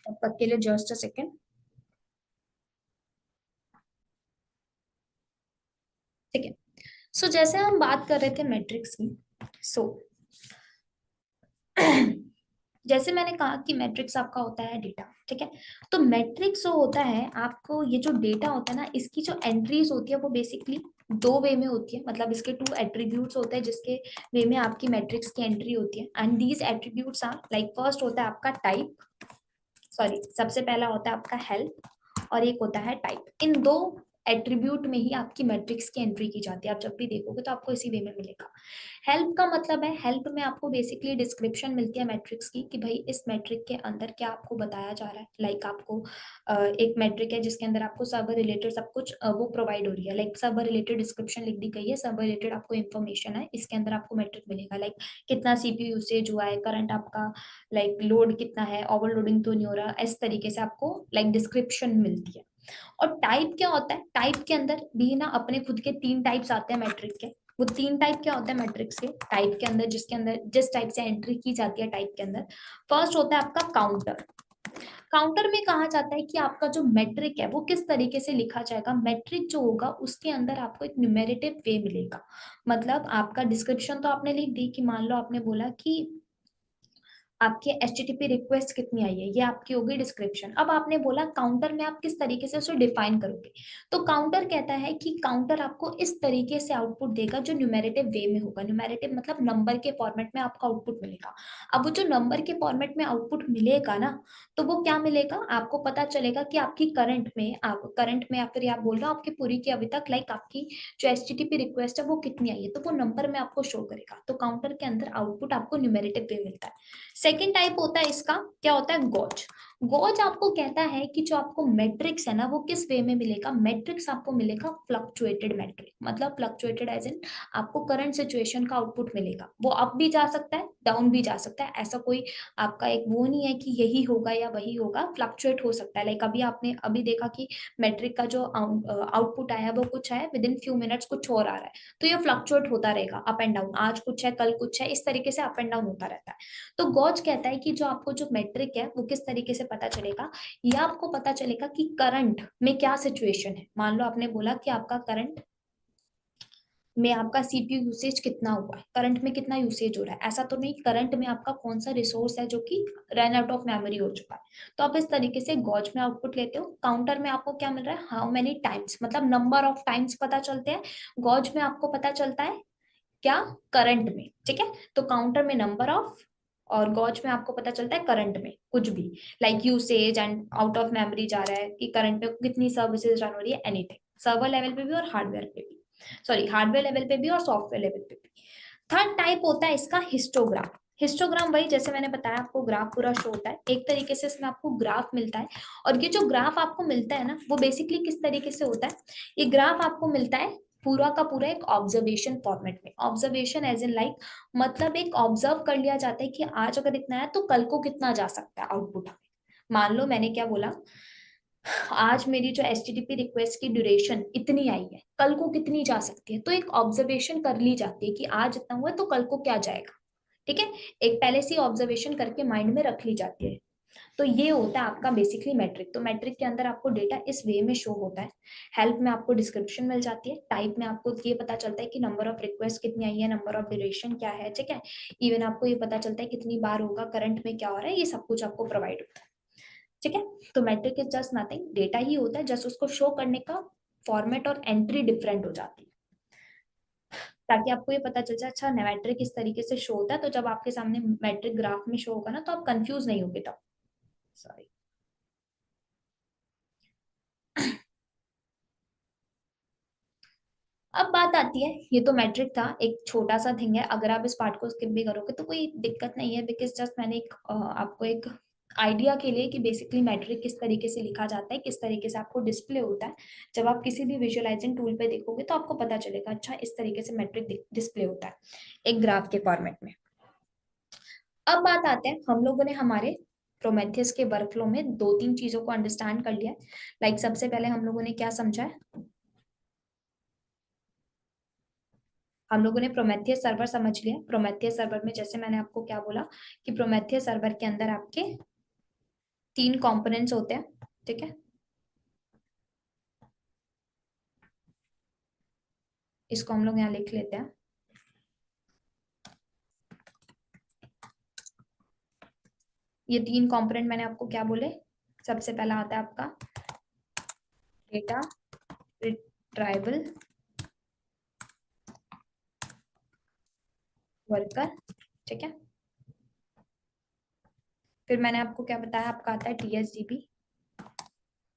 तब तक के लिए जस्ट अ सेकेंड। ठीक है। सो जैसे हम बात कर रहे थे मैट्रिक्स की, सो जैसे मैंने कहा कि मैट्रिक्स आपका होता है डेटा, ठीक है। तो मैट्रिक्स जो होता है आपको, ये जो डेटा होता है ना, इसकी जो एंट्रीज होती है वो बेसिकली दो वे में होती है, मतलब इसके टू एट्रीब्यूट्स होते हैं जिसके वे में आपकी मैट्रिक्स की एंट्री होती है। And these attributes are like, first होता है आपका टाइप, सॉरी सबसे पहला होता है आपका हेल्प, और एक होता है टाइप। इन दो एट्रीब्यूट में ही आपकी मैट्रिक्स की एंट्री की जाती है। आप जब भी देखोगे तो आपको इसी वे में मिलेगा। हेल्प का मतलब है, हेल्प में आपको बेसिकली डिस्क्रिप्शन मिलती है मैट्रिक्स की, कि भाई इस मैट्रिक के अंदर क्या आपको बताया जा रहा है। लाइक आपको एक मैट्रिक है जिसके अंदर आपको सर्वर रिलेटेड सब कुछ वो प्रोवाइड हो रही है। लाइक सर्वर रिलेटेड डिस्क्रिप्शन लिख दी गई है, सर्वर रिलेटेड आपको इन्फॉर्मेशन है, इसके अंदर आपको मैट्रिक मिलेगा। लाइक कितना सीपीयू यूसेज हुआ है, करंट आपका लाइक लोड कितना है, ओवरलोडिंग तो नहीं हो रहा, इस तरीके से आपको लाइक डिस्क्रिप्शन मिलती है। और टाइप क्या होता है, टाइप के अंदर भी ना अपने खुद के तीन टाइप्स आते हैं मैट्रिक के। वो तीन टाइप क्या होता है मैट्रिक्स के, टाइप के अंदर जिसके अंदर जिस टाइप से एंट्री की जाती है टाइप के अंदर। फर्स्ट होता है आपका काउंटर। काउंटर में कहा जाता है कि आपका जो मैट्रिक है वो किस तरीके से लिखा जाएगा। मैट्रिक जो होगा उसके अंदर आपको एक न्यूमेरेटिव वे मिलेगा। मतलब आपका डिस्क्रिप्शन तो आपने लिख दी, कि मान लो आपने बोला कि आपके HTTP रिक्वेस्ट कितनी आई है, ये आपकी होगी डिस्क्रिप्शन। अब आपने बोला काउंटर में आप किस तरीके से उसे डिफाइन करोगे। तो काउंटर कहता है कि काउंटर आपको इस तरीके से आउटपुट देगा जो न्यूमेरेटिव वे में होगा। न्यूमेरेटिव मतलब नंबर के फॉर्मेट में आपको आउटपुट मिलेगा। अब वो जो नंबर के फॉर्मेट में आउटपुट मिलेगा ना, तो वो क्या मिलेगा, आपको पता चलेगा कि आपकी करंट में, आप करंट में या फिर आप बोल रहे हो आपकी पूरी की अभी तक लाइक आपकी जो HTTP रिक्वेस्ट है वो कितनी आई है, तो वो नंबर में आपको शो करेगा। तो काउंटर के अंदर आउटपुट आपको न्यूमेरेटिव वे मिलता है। सेकेंड टाइप होता है इसका, क्या होता है गॉज। गॉज आपको कहता है कि जो आपको मैट्रिक्स है ना वो किस वे में मिलेगा। मैट्रिक्स आपको मिलेगा फ्लक्चुएटेड मैट्रिक, मतलब फ्लक्चुएटेड एज इन आपको करंट सिचुएशन का आउटपुट मिलेगा। वो अप भी जा सकता है, डाउन भी जा सकता है, ऐसा कोई आपका एक वो नहीं है कि यही होगा या वही होगा, फ्लक्चुएट हो सकता है। लाइक अभी आपने अभी देखा कि मैट्रिक का जो आउटपुट आया वो कुछ है, विद इन फ्यू मिनट्स कुछ और आ रहा है, तो ये फ्लक्चुएट होता रहेगा, अप एंड डाउन, आज कुछ है कल कुछ है, इस तरीके से अप एंड डाउन होता रहता है। तो गॉज कहता है कि जो आपको जो मैट्रिक है वो किस तरीके से पता चलेगा, या आपको पता चलेगा कि करंट में क्या सिचुएशन है। मान लो आपने बोला कि आपका करंट में आपका सीपीयू यूसेज कितना हुआ है, करंट में कितना यूसेज हो रहा है, ऐसा तो नहीं करंट में आपका कौन सा रिसोर्स है जो कि रन आउट ऑफ मेमोरी हो चुका है। तो आप इस तरीके से गॉज में आउटपुट लेते हो। काउंटर में आपको क्या मिल रहा है, हाउ मेनी टाइम्स, मतलब नंबर ऑफ टाइम्स पता चलते हैं। गॉज में आपको पता चलता है क्या, करंट में, ठीक है। तो काउंटर में नंबर ऑफ, और गॉज में आपको पता चलता है करंट में कुछ भी, like usage and out of memory जा रहा है, कि करंट में कितनी सर्विसेज रन हो रही है, एनीथिंग, सर्वर लेवल पे भी और हार्डवेयर पे भी, सॉरी हार्डवेयर लेवल पे भी और सॉफ्टवेयर लेवल पे भी। थर्ड टाइप होता है इसका हिस्टोग्राम। हिस्टोग्राम वही जैसे मैंने बताया आपको ग्राफ पूरा शो होता है, एक तरीके से इसमें आपको ग्राफ मिलता है। और ये जो ग्राफ आपको मिलता है ना वो बेसिकली किस तरीके से होता है, ये ग्राफ आपको मिलता है पूरा का पूरा एक ऑब्जर्वेशन फॉर्मेट में। ऑब्जर्वेशन एज इन लाइक, मतलब एक ऑब्जर्व कर लिया जाता है कि आज अगर इतना है तो कल को कितना जा सकता है आउटपुट। मान लो मैंने क्या बोला, आज मेरी जो HTTP रिक्वेस्ट की ड्यूरेशन इतनी आई है, कल को कितनी जा सकती है, तो एक ऑब्जर्वेशन कर ली जाती है कि आज इतना हुआ है तो कल को क्या जाएगा, ठीक है। एक पहले से ऑब्जर्वेशन करके माइंड में रख ली जाती है। तो ये होता है आपका बेसिकली मैट्रिक। तो मैट्रिक के अंदर आपको डेटा इस वे में शो होता है। हेल्प में आपको डिस्क्रिप्शन मिल जाती है, टाइप में आपको ये पता चलता है कि नंबर ऑफ रिक्वेस्ट कितनी आई है, नंबर ऑफ ड्यूरेशन क्या है, ठीक है। इवन आपको ये पता चलता है कितनी बार होगा, करंट में क्या हो रहा है, ये सब कुछ आपको प्रोवाइड होता है, ठीक है। तो metric is just nothing, data ही होता है, जस्ट उसको शो करने का फॉर्मेट और एंट्री डिफरेंट हो जाती है, ताकि आपको ये पता चल जाए अच्छा मैट्रिक इस तरीके से शो होता है। तो जब आपके सामने मैट्रिक ग्राफ में शो होगा ना तो आप कंफ्यूज नहीं होगे तब। सॉरी। अब बात आती है, ये तो मैट्रिक था, एक छोटा सा थिंग है, अगर आप इस पार्ट को स्किप भी करोगे तो कोई दिक्कत नहीं है, बिकॉज जस्ट मैंने एक आपको एक आइडिया के लिए कि बेसिकली मैट्रिक किस तरीके से लिखा जाता है, किस तरीके से आपको डिस्प्ले होता है। जब आप किसी भी विजुअलाइजिंग टूल पे देखोगे तो आपको पता चलेगा अच्छा इस तरीके से मैट्रिक डिस्प्ले होता है एक ग्राफ के फॉर्मेट में। अब बात आते हैं, हम लोगों ने हमारे प्रोमेथियस के वर्कफ्लो में दो तीन चीजों को अंडरस्टैंड कर लिया है। लाइक सबसे पहले हम लोगों ने क्या समझा है, हम लोगों ने प्रोमेथियस सर्वर समझ लिया। प्रोमेथियस सर्वर में जैसे मैंने आपको क्या बोला कि प्रोमेथियस सर्वर के अंदर आपके तीन कंपोनेंट्स होते हैं, ठीक है। इसको हम लोग यहाँ लिख लेते हैं। ये 3 कंपोनेंट मैंने आपको क्या बोले, सबसे पहला आता है आपका डेटा रिट्राइवल वर्कर, ठीक है। फिर मैंने आपको क्या बताया, आपका आता है TSDB,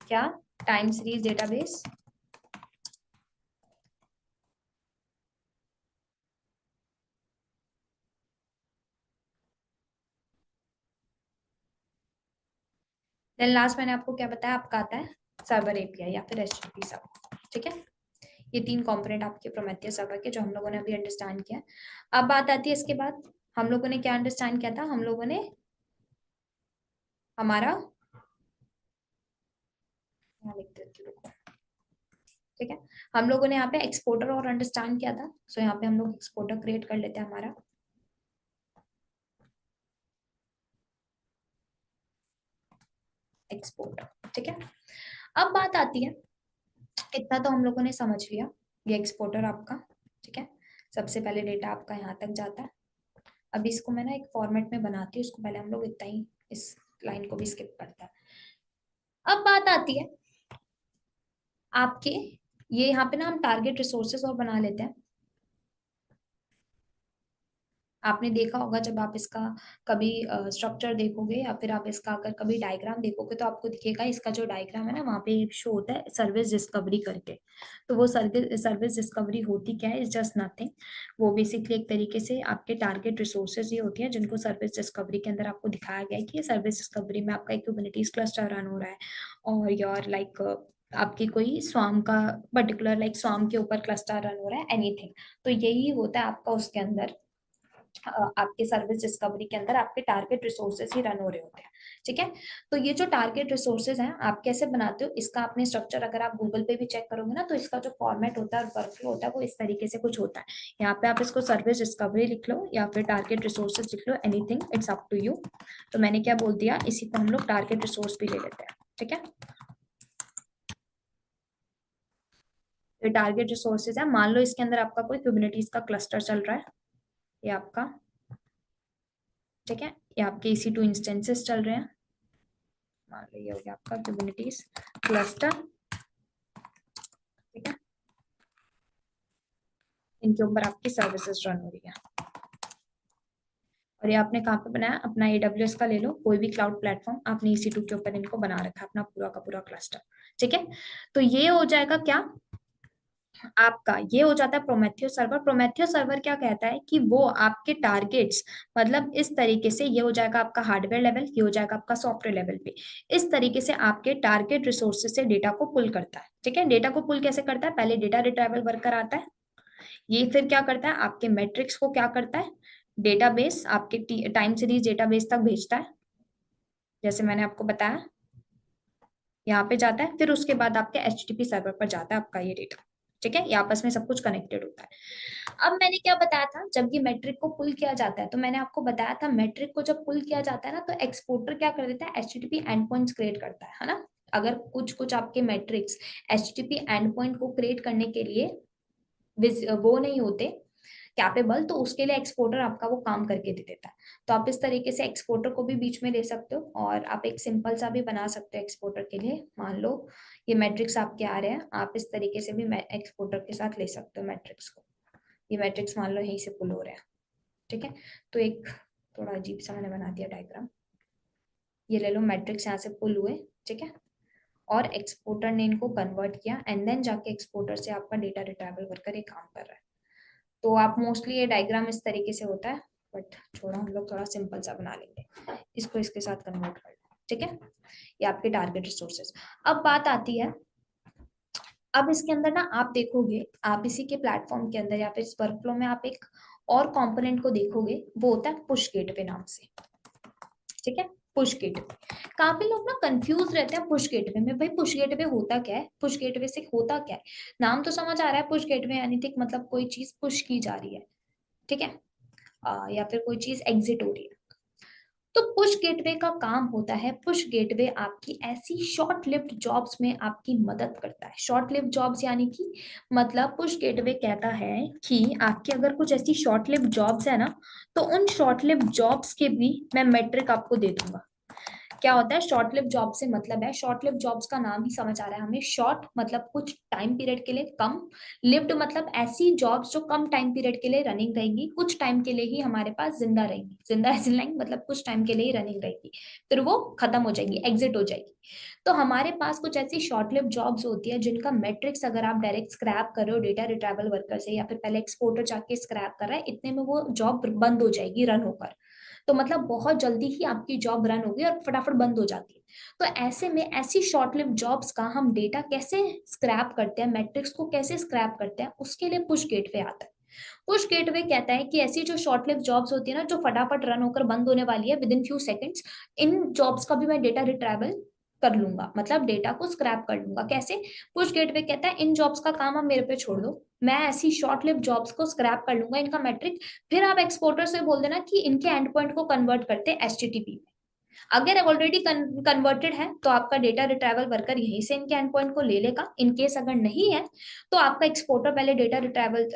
क्या, time series database. Then last मैंने आपको क्या बताया, आपका आता है सर्वर एपीआई या फिर HTTP सर्वर, ठीक है। ये 3 कंपोनेंट आपके प्रोमेथियस सर्वर के जो हम लोगों ने अभी अंडरस्टैंड किया। अब बात आती है इसके बाद हम लोगों ने क्या अंडरस्टैंड किया था, हम लोगों ने हमारा यहाँ लिख देती हूँ, रुको, ठीक है। हम लोगों ने यहाँ पे एक्सपोर्टर और अंडरस्टैंड किया था, सो यहाँ पे हम लोग एक्सपोर्टर क्रिएट कर लेते हैं हमारा। एक्सपोर्टर, ठीक है। अब बात आती है, इतना तो हम लोगों ने समझ लिया, ये एक्सपोर्टर आपका, ठीक है। सबसे पहले डेटा आपका यहाँ तक जाता है। अभी इसको मैं ना एक फॉर्मेट में बनाती हूँ, उसको पहले हम लोग इतना ही इस लाइन को भी स्किप करते हैं। अब बात आती है आपके, ये यहाँ पे ना हम टारगेट रिसोर्सेस और बना लेते हैं। आपने देखा होगा जब आप इसका कभी स्ट्रक्चर देखोगे या फिर आप इसका अगर कभी डायग्राम देखोगे तो आपको दिखेगा, इसका जो डायग्राम है ना वहाँ पे शो होता है सर्विस डिस्कवरी करके। तो वो सर्विस डिस्कवरी होती क्या है, इज जस्ट नथिंग। वो बेसिकली एक तरीके से आपके टारगेट रिसोर्सेज ही होती है जिनको सर्विस डिस्कवरी के अंदर आपको दिखाया गया है कि ये सर्विस डिस्कवरी में आपका एक कुबरनेटीज क्लस्टर रन हो रहा है, और योर लाइक आपकी कोई स्वाम का पर्टिकुलर लाइक स्वाम के ऊपर क्लस्टर रन हो रहा है, एनीथिंग। तो यही होता है आपका उसके अंदर, आपके सर्विस डिस्कवरी के अंदर आपके टारगेट रिसोर्सेज ही रन हो रहे होते हैं, ठीक है। तो ये जो टारगेट रिसोर्सेज हैं आप कैसे बनाते हो, इसका आपने स्ट्रक्चर अगर आप गूगल पे भी चेक करोगे ना, तो इसका जो फॉर्मेट होता है और वर्कफ्लो होता है वो इस तरीके से कुछ होता है। यहाँ पे आप इसको सर्विस डिस्कवरी लिख लो या फिर टारगेट रिसोर्सेज लिख लो, anything, it's up to you. तो मैंने क्या बोल दिया, इसी को हम लोग टारगेट रिसोर्स भी ले लेते हैं, ठीक है। तो टारगेट रिसोर्सेज है, मान लो इसके अंदर आपका कोई क्यूबरनेटीज का क्लस्टर चल रहा है, ये आपका, ठीक है। ये आपके EC2 इंस्टेंसेस चल रहे हैं, मान लो ये हो गया आपका कुबरनेटीज क्लस्टर, ठीक है। इनके ऊपर आपकी सर्विसेज रन हो रही है, और ये आपने कहाँ पे बनाया, अपना AWS का ले लो, कोई भी क्लाउड प्लेटफॉर्म, आपने EC2 के ऊपर इनको बना रखा है अपना पूरा का पूरा क्लस्टर, ठीक है। तो ये हो जाएगा क्या आपका, ये हो जाता है प्रोमेथियस सर्वर। प्रोमेथियस सर्वर क्या कहता है कि वो आपके टारगेट्स, मतलब इस तरीके से ये हो जाएगा आपका हार्डवेयर लेवल, ये हो जाएगा आपका सॉफ्टवेयर लेवल पे, इस तरीके से आपके टारगेट रिसोर्सेज से डेटा को पुल करता है, ठीक है। डेटा को पुल कैसे करता है, पहले डेटा रिट्राइवल वर्कर आता है, ये फिर क्या करता है, आपके मैट्रिक्स को क्या करता है, डेटाबेस आपके टाइम सीरीज डेटाबेस तक भेजता है, जैसे मैंने आपको बताया, यहाँ पे जाता है, फिर उसके बाद आपके HTTP सर्वर पर जाता है आपका ये डेटा, ठीक है। ये आपस में सब कुछ कनेक्टेड होता है। अब मैंने क्या बताया था, जब ये मैट्रिक को पुल किया जाता है तो मैंने आपको बताया था मैट्रिक को जब पुल किया जाता है ना, तो एक्सपोर्टर क्या कर देता है, HTTP एंड पॉइंट्स क्रिएट करता है ना। अगर कुछ कुछ आपके मैट्रिक्स HTTP एंड पॉइंट को क्रिएट करने के लिए वो नहीं होते कैपेबल, तो उसके लिए एक्सपोर्टर आपका वो काम करके दे देता है। तो आप इस तरीके से एक्सपोर्टर को भी बीच में ले सकते हो, और आप एक सिंपल सा भी बना सकते हो एक्सपोर्टर के लिए। मान लो ये मैट्रिक्स आपके आ रहे हैं, आप इस तरीके से भी एक्सपोर्टर के साथ ले सकते हो मैट्रिक्स को। ये मैट्रिक्स मान लो यहीं से पुल हो रहे हैं, ठीक है। तो एक थोड़ा अजीब सा मैंने बना दिया डायग्राम, ये ले लो मैट्रिक्स यहाँ से पुल हुए, ठीक है, और एक्सपोर्टर ने इनको कन्वर्ट किया, एंड देन जाके एक्सपोर्टर से आपका डेटा रिट्राइवल वर्कर ये काम कर रहा है। तो आप मोस्टली ये डायग्राम इस तरीके से होता है, बट छोड़ा, हम लोग थोड़ा सिंपल सा बना लेंगे, इसको इसके साथ कन्वर्ट कर लें, ठीक है। ये आपके टारगेट रिसोर्सेज। अब बात आती है, अब इसके अंदर ना आप देखोगे, आप इसी के प्लेटफॉर्म के अंदर या फिर इस वर्कफ्लो में आप एक और कंपोनेंट को देखोगे, वो होता है पुश गेटवे नाम से, ठीक है। पुश गेटवे, काफी लोग ना कंफ्यूज रहते हैं पुश गेटवे में, भाई पुश गेटवे होता क्या है, पुश गेटवे से होता क्या है। नाम तो समझ आ रहा है, पुश गेटवे यानी ठीक मतलब कोई चीज पुश की जा रही है, ठीक है, या फिर कोई चीज एग्जिट हो रही है। तो पुश गेटवे का काम होता है, पुश गेटवे आपकी ऐसी शॉर्ट लिव्ड जॉब्स में आपकी मदद करता है। शॉर्ट लिव्ड जॉब्स यानी कि मतलब पुश गेटवे कहता है कि आपकी अगर कुछ ऐसी शॉर्ट लिव्ड जॉब्स है ना, तो उन शॉर्ट लिव्ड जॉब्स के भी मैं मेट्रिक आपको दे दूंगा, क्या होता है शॉर्ट लिव जॉब से मतलब है, शॉर्ट लिव जॉब्स का नाम ही समझ आ रहा है हमें, शॉर्ट मतलब कुछ टाइम पीरियड के लिए, कम लिव्ड मतलब ऐसी जॉब्स जो कम टाइम पीरियड के लिए रनिंग रहेंगी, कुछ टाइम के लिए ही हमारे पास जिंदा रहेंगी, जिंदा एज इन लाइन मतलब कुछ टाइम के लिए ही रनिंग रहेगी, फिर वो खत्म हो जाएंगी, एग्जिट हो जाएगी। तो हमारे पास कुछ ऐसी शॉर्ट लिव जॉब्स होती है जिनका मैट्रिक्स अगर आप डायरेक्ट स्क्रैप कर रहे हो डेटा रिट्राइवल वर्कर से, या फिर पहले एक्सपोर्टर जाके स्क्रैप कर रहा है, इतने में वो जॉब बंद हो जाएगी रन होकर। तो मतलब बहुत जल्दी ही आपकी जॉब रन होगी और फटाफट बंद हो जाती है। तो ऐसे में ऐसी शॉर्ट लिव जॉब्स का हम डेटा कैसे स्क्रैप करते हैं, मैट्रिक्स को कैसे स्क्रैप करते हैं, उसके लिए पुश गेटवे आता है। पुश गेटवे कहता है कि ऐसी जो शॉर्ट लिव जॉब्स होती है ना, जो फटाफट रन होकर बंद होने वाली है with in few seconds, in jobs का भी मैं डेटा रिट्राइवल कर लूंगा, मतलब डेटा को स्क्रैप कर लूंगा। कैसे? पुश गेटवे कहता है इन जॉब्स का काम आप मेरे पे छोड़ दो, मैं ऐसी शॉर्ट लिव जॉब्स को स्क्रैप कर लूंगा, इनका मैट्रिक, फिर आप एक्सपोर्टर से बोल देना कि इनके एंड पॉइंट को कन्वर्ट करते हैं एचटीटीपी में। अगर ऑलरेडी कन्वर्टेड है तो आपका डेटा रिट्राइवल वर्कर यहीं से इनके एंड पॉइंट को ले लेगा, इन केस अगर नहीं है तो आपका एक्सपोर्टर पहले डेटा रिट्राइवल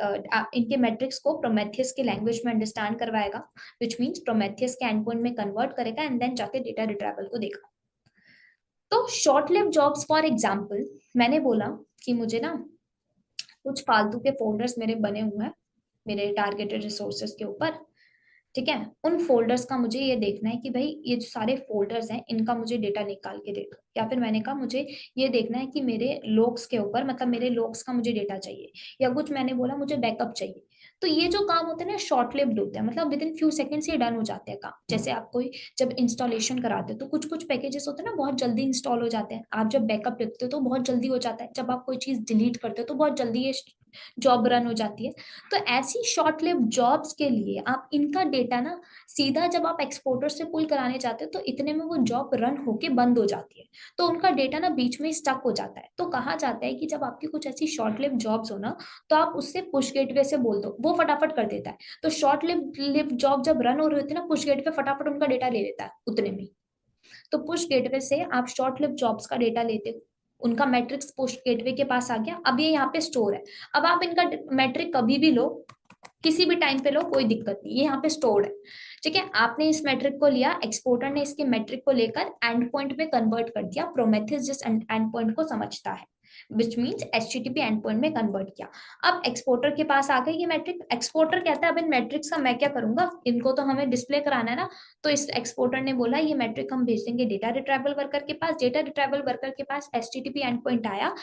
इनके मैट्रिक्स को प्रोमेथियस की लैंग्वेज में अंडरस्टैंड करवाएगा, विच मींस प्रोमेथियस के एंड पॉइंट में कन्वर्ट करेगा एंड देन जाके डेटा रिट्राइवल को देगा। तो short live jobs for example, मैंने बोला कि मुझे ना कुछ फालतू के फोल्डर्स मेरे बने हुए हैं मेरे टारगेटेड रिसोर्सेज के ऊपर, ठीक है, उन फोल्डर्स का मुझे ये देखना है कि भाई ये जो सारे फोल्डर्स हैं इनका मुझे डेटा निकाल के दे दो, या फिर मैंने कहा मुझे ये देखना है कि मेरे लॉग्स के ऊपर, मतलब मेरे लॉग्स का मुझे डेटा चाहिए, या कुछ मैंने बोला मुझे बैकअप चाहिए। तो ये जो काम होते हैं ना शॉर्ट लिव्ड होते हैं, मतलब विद इन फ्यू सेकंड्स ये डन हो जाते हैं काम। जैसे आप कोई जब इंस्टॉलेशन कराते हो तो कुछ कुछ पैकेजेस होते हैं ना बहुत जल्दी इंस्टॉल हो जाते हैं, आप जब बैकअप लिखते हो तो बहुत जल्दी हो जाता है, जब आप कोई चीज डिलीट करते हो तो बहुत जल्दी ये जॉब रन हो जाती है। तो ऐसी शॉर्ट लिव जॉब्स के लिए आप इनका डेटा ना सीधा जब आप एक्सपोर्टर से पुल कराने जाते हो तो इतने में वो जॉब रन होके बंद हो जाती है, तो उनका डेटा ना बीच में स्टक हो जाता है। तो कहा जाता है कि जब आपकी कुछ ऐसी शॉर्ट लिव जॉब्स हो ना, तो आप उससे पुश गेटवे से बोल दो, वो फटाफट कर देता है। तो शॉर्ट लिव जॉब जब रन हो रही होती है ना, पुश गेटवे फटाफट उनका डेटा ले लेता है उतने में। तो पुश गेटवे से आप शॉर्ट लिव जॉब्स का डेटा लेते हो, उनका मैट्रिक्स पुश गेटवे के पास आ गया, अब ये यहाँ पे स्टोर है। अब आप इनका मैट्रिक कभी भी लो, किसी भी टाइम पे लो, कोई दिक्कत नहीं, ये यहाँ पे स्टोर्ड है। ठीक है, आपने इस मैट्रिक को लिया, एक्सपोर्टर ने इसके मैट्रिक को लेकर एंड पॉइंट में कन्वर्ट कर दिया, प्रोमेथियस जिस एंड पॉइंट को समझता है, which means HTTP end point में कन्वर्ट किया। अब एक्सपोर्टर के पास आ गई ये मैट्रिक, एक्सपोर्टर कहता है अब इन मैट्रिक्स का मैं क्या करूंगा, इनको तो हमें डिस्प्ले कराना है ना। तो इस एक्सपोर्टर ने बोला ये मैट्रिक हम भेज देंगे डेटा रिट्राइवल वर्कर के पास, डेटा रिट्राइवल वर्कर के पास एचटीटीपी एंड पॉइंट आया,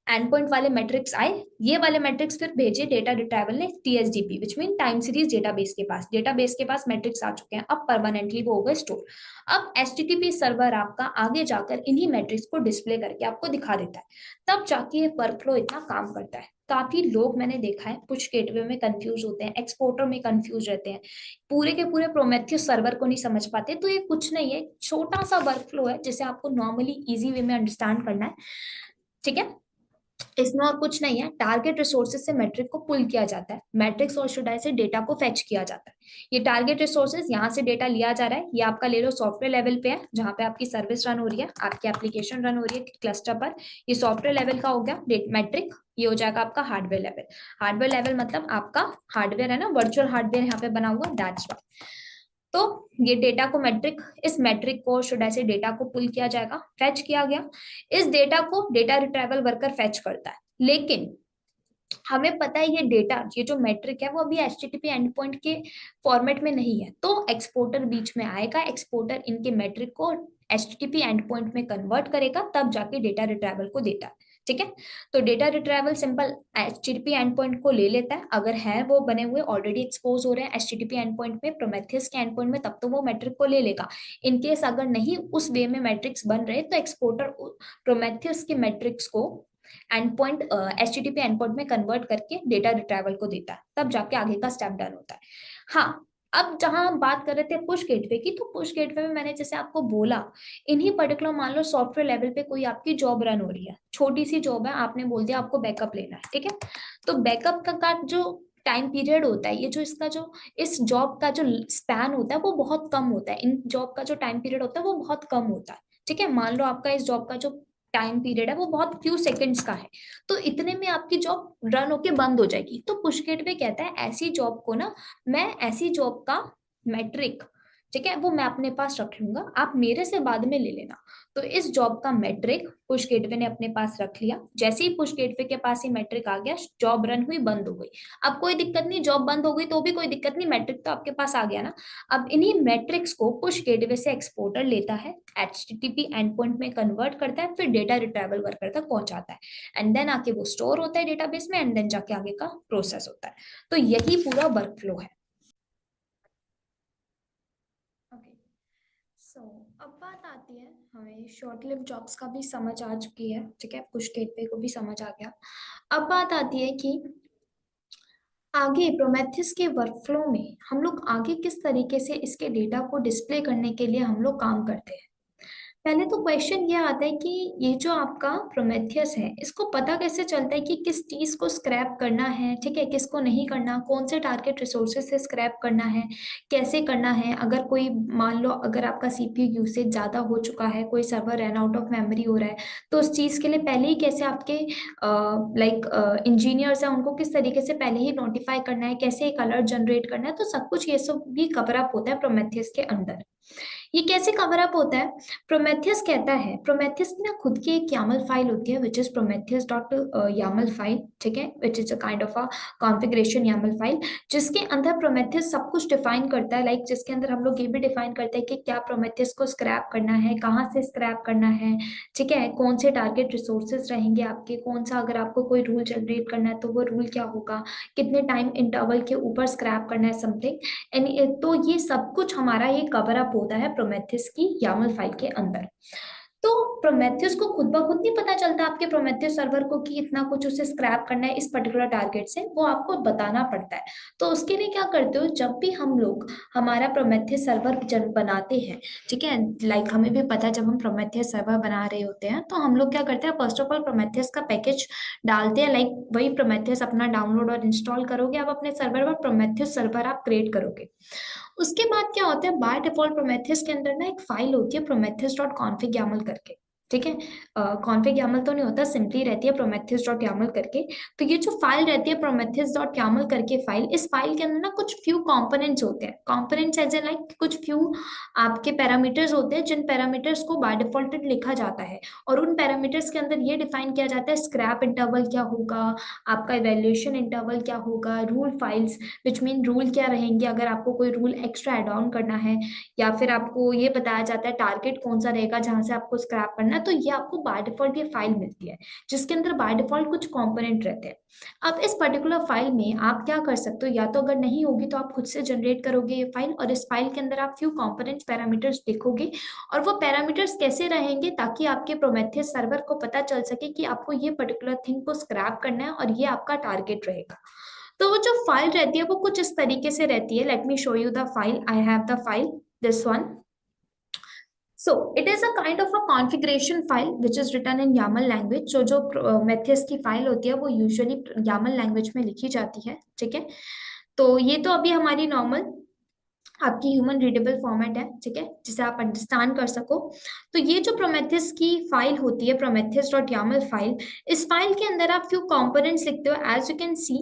एंड पॉइंट वाले मैट्रिक्स आए, ये वाले मैट्रिक्स फिर भेजे डेटा रिट्राइवल ने TSDP which mean time series database के पास, डेटाबेस के पास मैट्रिक्स आ चुके हैं, अब परमानेंटली वो हो गए स्टोर। अब एचटीटीपी सर्वर आपका आगे जाकर इन्हीं मैट्रिक्स को डिस्प्ले करके आपको दिखा देता है, तब जाके ये वर्कफ्लो इतना काम करता है। काफी लोग मैंने देखा है पुश गेटवे में कंफ्यूज होते हैं, एक्सपोर्टर में कंफ्यूज रहते हैं, पूरे के पूरे प्रोमेथियस सर्वर को नहीं समझ पाते। तो ये कुछ नहीं है, छोटा सा वर्कफ्लो है जिसे आपको नॉर्मली इजी वे में अंडरस्टैंड करना है, ठीक है। इसमें और कुछ नहीं है, टारगेट रिसोर्सेज से मैट्रिक को पुल किया जाता है, मैट्रिक्स और शुडाई से डेटा को फेच किया जाता है। ये टारगेट रिसोर्सेज यहाँ से डेटा लिया जा रहा है, ये आपका ले लो सॉफ्टवेयर लेवल पे है जहाँ पे आपकी सर्विस रन हो रही है, आपकी एप्लीकेशन रन हो रही है क्लस्टर पर, ये सॉफ्टवेयर लेवल का हो गया मैट्रिक। ये हो जाएगा आपका हार्डवेयर लेवल, हार्डवेयर लेवल मतलब आपका हार्डवेयर है ना, वर्चुअल हार्डवेयर यहाँ पे बना हुआ, दैट्स व्हाई। तो ये डेटा को मैट्रिक, इस मैट्रिक को शुड ऐसे डेटा को पुल किया जाएगा, फेच किया गया, इस डेटा को डेटा रिट्राइवल वर्कर फेच करता है। लेकिन हमें पता है ये डेटा, ये जो मैट्रिक है वो अभी एचटीटीपी एंड पॉइंट के फॉर्मेट में नहीं है, तो एक्सपोर्टर बीच में आएगा, एक्सपोर्टर इनके मैट्रिक को एचटीटीपी एंड पॉइंट में कन्वर्ट करेगा, तब जाके डेटा रिट्राइवल को देता है, ठीक है। तो data retrieval simple HTTP end point को ले लेता है, अगर है वो बने हुए ऑलरेडी एक्सपोज हो रहे हैं एचटीटीपी एंड पॉइंट में, प्रोमेथियस के एंड पॉइंट में, तब तो वो मैट्रिक को ले लेगा। इनकेस अगर नहीं उस वे में मैट्रिक्स बन रहे तो एक्सपोर्टर प्रोमेथियस के मैट्रिक्स को and point HTTP end point में कन्वर्ट करके डेटा रिट्राइवल को देता है, तब जाके आगे का स्टेप डन होता है। हाँ, अब जहां हम बात कर रहे थे पुश गेटवे की, तो पुश गेटवे में मैंने जैसे आपको बोला, इन्हीं पर्टिकुलर मान लो सॉफ्टवेयर लेवल पे कोई आपकी जॉब रन हो रही है, छोटी सी जॉब है, आपने बोल दिया आपको बैकअप लेना है, ठीक है। तो बैकअप का जो टाइम पीरियड होता है, ये जो इसका जो इस जॉब का जो स्पैन होता है वो बहुत कम होता है, इन जॉब का जो टाइम पीरियड होता है वो बहुत कम होता है, ठीक है। मान लो आपका इस जॉब का जो टाइम पीरियड है वो बहुत फ्यू सेकंड्स का है, तो इतने में आपकी जॉब रन होके बंद हो जाएगी। तो पुश गेटवे कहता है ऐसी जॉब को ना, मैं ऐसी जॉब का मैट्रिक ठीक है, वो मैं अपने पास रख लूंगा, आप मेरे से बाद में ले लेना। तो इस जॉब का मैट्रिक पुश गेटवे ने अपने पास रख लिया। जैसे ही पुश गेटवे के पास ही मैट्रिक आ गया, जॉब रन हुई, बंद हो गई। अब कोई दिक्कत नहीं, जॉब बंद हो गई तो भी कोई दिक्कत नहीं, मैट्रिक तो आपके पास आ गया ना। अब इन्हीं मैट्रिक्स को पुश गेटवे से एक्सपोर्टर लेता है, HTTP एंड पॉइंट में कन्वर्ट करता है, फिर डेटा रिट्राइवल वर्कर तक पहुंचाता है, एंड देन आके वो स्टोर होता है डेटाबेस में, एंड देन जाके आगे का प्रोसेस होता है। तो यही पूरा वर्कफ्लो है। ओके, सो अब बात आती है, हमें शॉर्ट लिव जॉब्स का भी समझ आ चुकी है, ठीक है, पुश गेटवे को भी समझ आ गया। अब बात आती है कि आगे प्रोमेथियस के वर्कफ्लो में हम लोग आगे किस तरीके से इसके डेटा को डिस्प्ले करने के लिए हम लोग काम करते हैं। पहले तो क्वेश्चन ये आता है कि ये जो आपका प्रोमेथियस है, इसको पता कैसे चलता है कि किस चीज को स्क्रैप करना है, ठीक है, किसको नहीं करना, कौन से टारगेट रिसोर्सेज से स्क्रैप करना है, कैसे करना है। अगर कोई मान लो अगर आपका सीपीयू यूसेज ज्यादा हो चुका है, कोई server run out of memory हो रहा है, तो उस चीज के लिए पहले ही कैसे आपके इंजीनियर्स हैं उनको किस तरीके से पहले ही नोटिफाई करना है, कैसे एक अलर्ट जनरेट करना है, तो सब कुछ ये सब भी कवर अप होता है प्रोमेथियस के अंदर। ये कैसे कवर अप होता है? प्रोमेथियस कहता है, प्रोमेथियस की ना खुद की एक YAML फाइल होती है, which is Prometheus dot YAML file, ठीक है, which is a kind of a configuration YAML file, जिसके अंदर प्रोमेथियस सब कुछ डिफाइन करता है। लाइक जिसके अंदर हम लोग ये भी डिफाइन करते हैं कि क्या प्रोमेथियस को स्क्रैप करना है, कहाँ से स्क्रैप करना है, ठीक है, कौन से टारगेट रिसोर्सेज रहेंगे आपके, कौन सा अगर आपको कोई रूल जनरेट करना है तो वो रूल क्या होगा, कितने टाइम इंटरवल के ऊपर स्क्रैप करना है, समथिंग। तो ये सब कुछ हमारा ये कवर अप होता है प्रोमेथियस की YAML फाइल के अंदर। तो प्रोमेथियस को खुद ब खुद नहीं पता चलता आपके प्रोमेथियस सर्वर को कि इतना कुछ उसे स्क्रैप करना है इस पर्टिकुलर टारगेट से, वो आपको बताना पड़ता है। तो उसके लिए क्या करते हो, जब भी हम लोग हमारा प्रोमेथियस सर्वर बनाते हैं, ठीक है, लाइक हमें भी पता है जब हम प्रोमेथियस सर्वर बना रहे होते हैं तो हम लोग क्या करते हैं, फर्स्ट ऑफ ऑल प्रोमेथियस का पैकेज डालते हैं। लाइक वही प्रोमेथियस अपना डाउनलोड और इंस्टॉल करोगे आप अपने सर्वर पर, प्रोमेथियस सर्वर आप क्रिएट करोगे। उसके बाद क्या होता है, बाय डिफॉल्ट प्रोमेथियस के अंदर ना एक फाइल होती है prometheus डॉट कॉन्फिग यामल करके, ठीक है, कॉन्फिग यामल तो नहीं होता, सिंपली रहती है prometheus डॉट यामल करके। तो ये जो फाइल रहती है prometheus डॉट यामल करके फाइल, इस फाइल के अंदर ना कुछ फ्यू कंपोनेंट्स होते हैं, कंपोनेंट्स एज ए लाइक कुछ फ्यू आपके पैरामीटर्स होते हैं, जिन पैरामीटर्स को बाय डिफॉल्ट लिखा जाता है। और उन पैरामीटर्स के अंदर ये डिफाइन किया जाता है स्क्रैप इंटरवल क्या होगा, आपका इवेल्युएशन इंटरवल क्या होगा, rule files which mean rule क्या रहेंगे अगर आपको कोई रूल एक्स्ट्रा एड ऑन करना है, या फिर आपको ये बताया जाता है टारगेट कौन सा रहेगा जहां से आपको स्क्रैप करना है। तो ये आपको बाय डिफॉल्ट ये फाइल मिलती है जिसके अंदर बाय डिफॉल्ट कुछ कंपोनेंट रहते हैं। अब इस पर्टिकुलर फाइल में आप क्या कर सकते हो, या तो अगर नहीं होगी तो आप खुद से जनरेट करोगे ये फाइल, और इस फाइल के अंदर आप फ्यू कंपोनेंट्स पैरामीटर्स लिखोगे। और वो पैरामीटर्स कैसे रहेंगे, ताकि आपके प्रोमेथियस सर्वर को पता चल सके कि आपको ये पर्टिकुलर थिंग को स्क्रैप करना है और ये आपका टारगेट रहेगा। तो वो जो फाइल रहती है वो कुछ इस तरीके से रहती है। Let me show you the file, I have the file, this one. So it is a kind of a configuration file which is written in YAML language। जो Prometheus की फाइल होती है वो यूजुअली YAML लैंग्वेज में लिखी जाती है, ठीक है। तो ये तो अभी हमारी नॉर्मल आपकी ह्यूमन रीडेबल फॉर्मेट है, ठीक है, जिसे आप अंडरस्टैंड कर सको। तो ये जो प्रोमेथियस की फाइल होती है, प्रोमेथियस डॉट यामल फाइल, इस फाइल के अंदर आप फ्यू कंपोनेंट्स लिखते हो, एज यू कैन सी।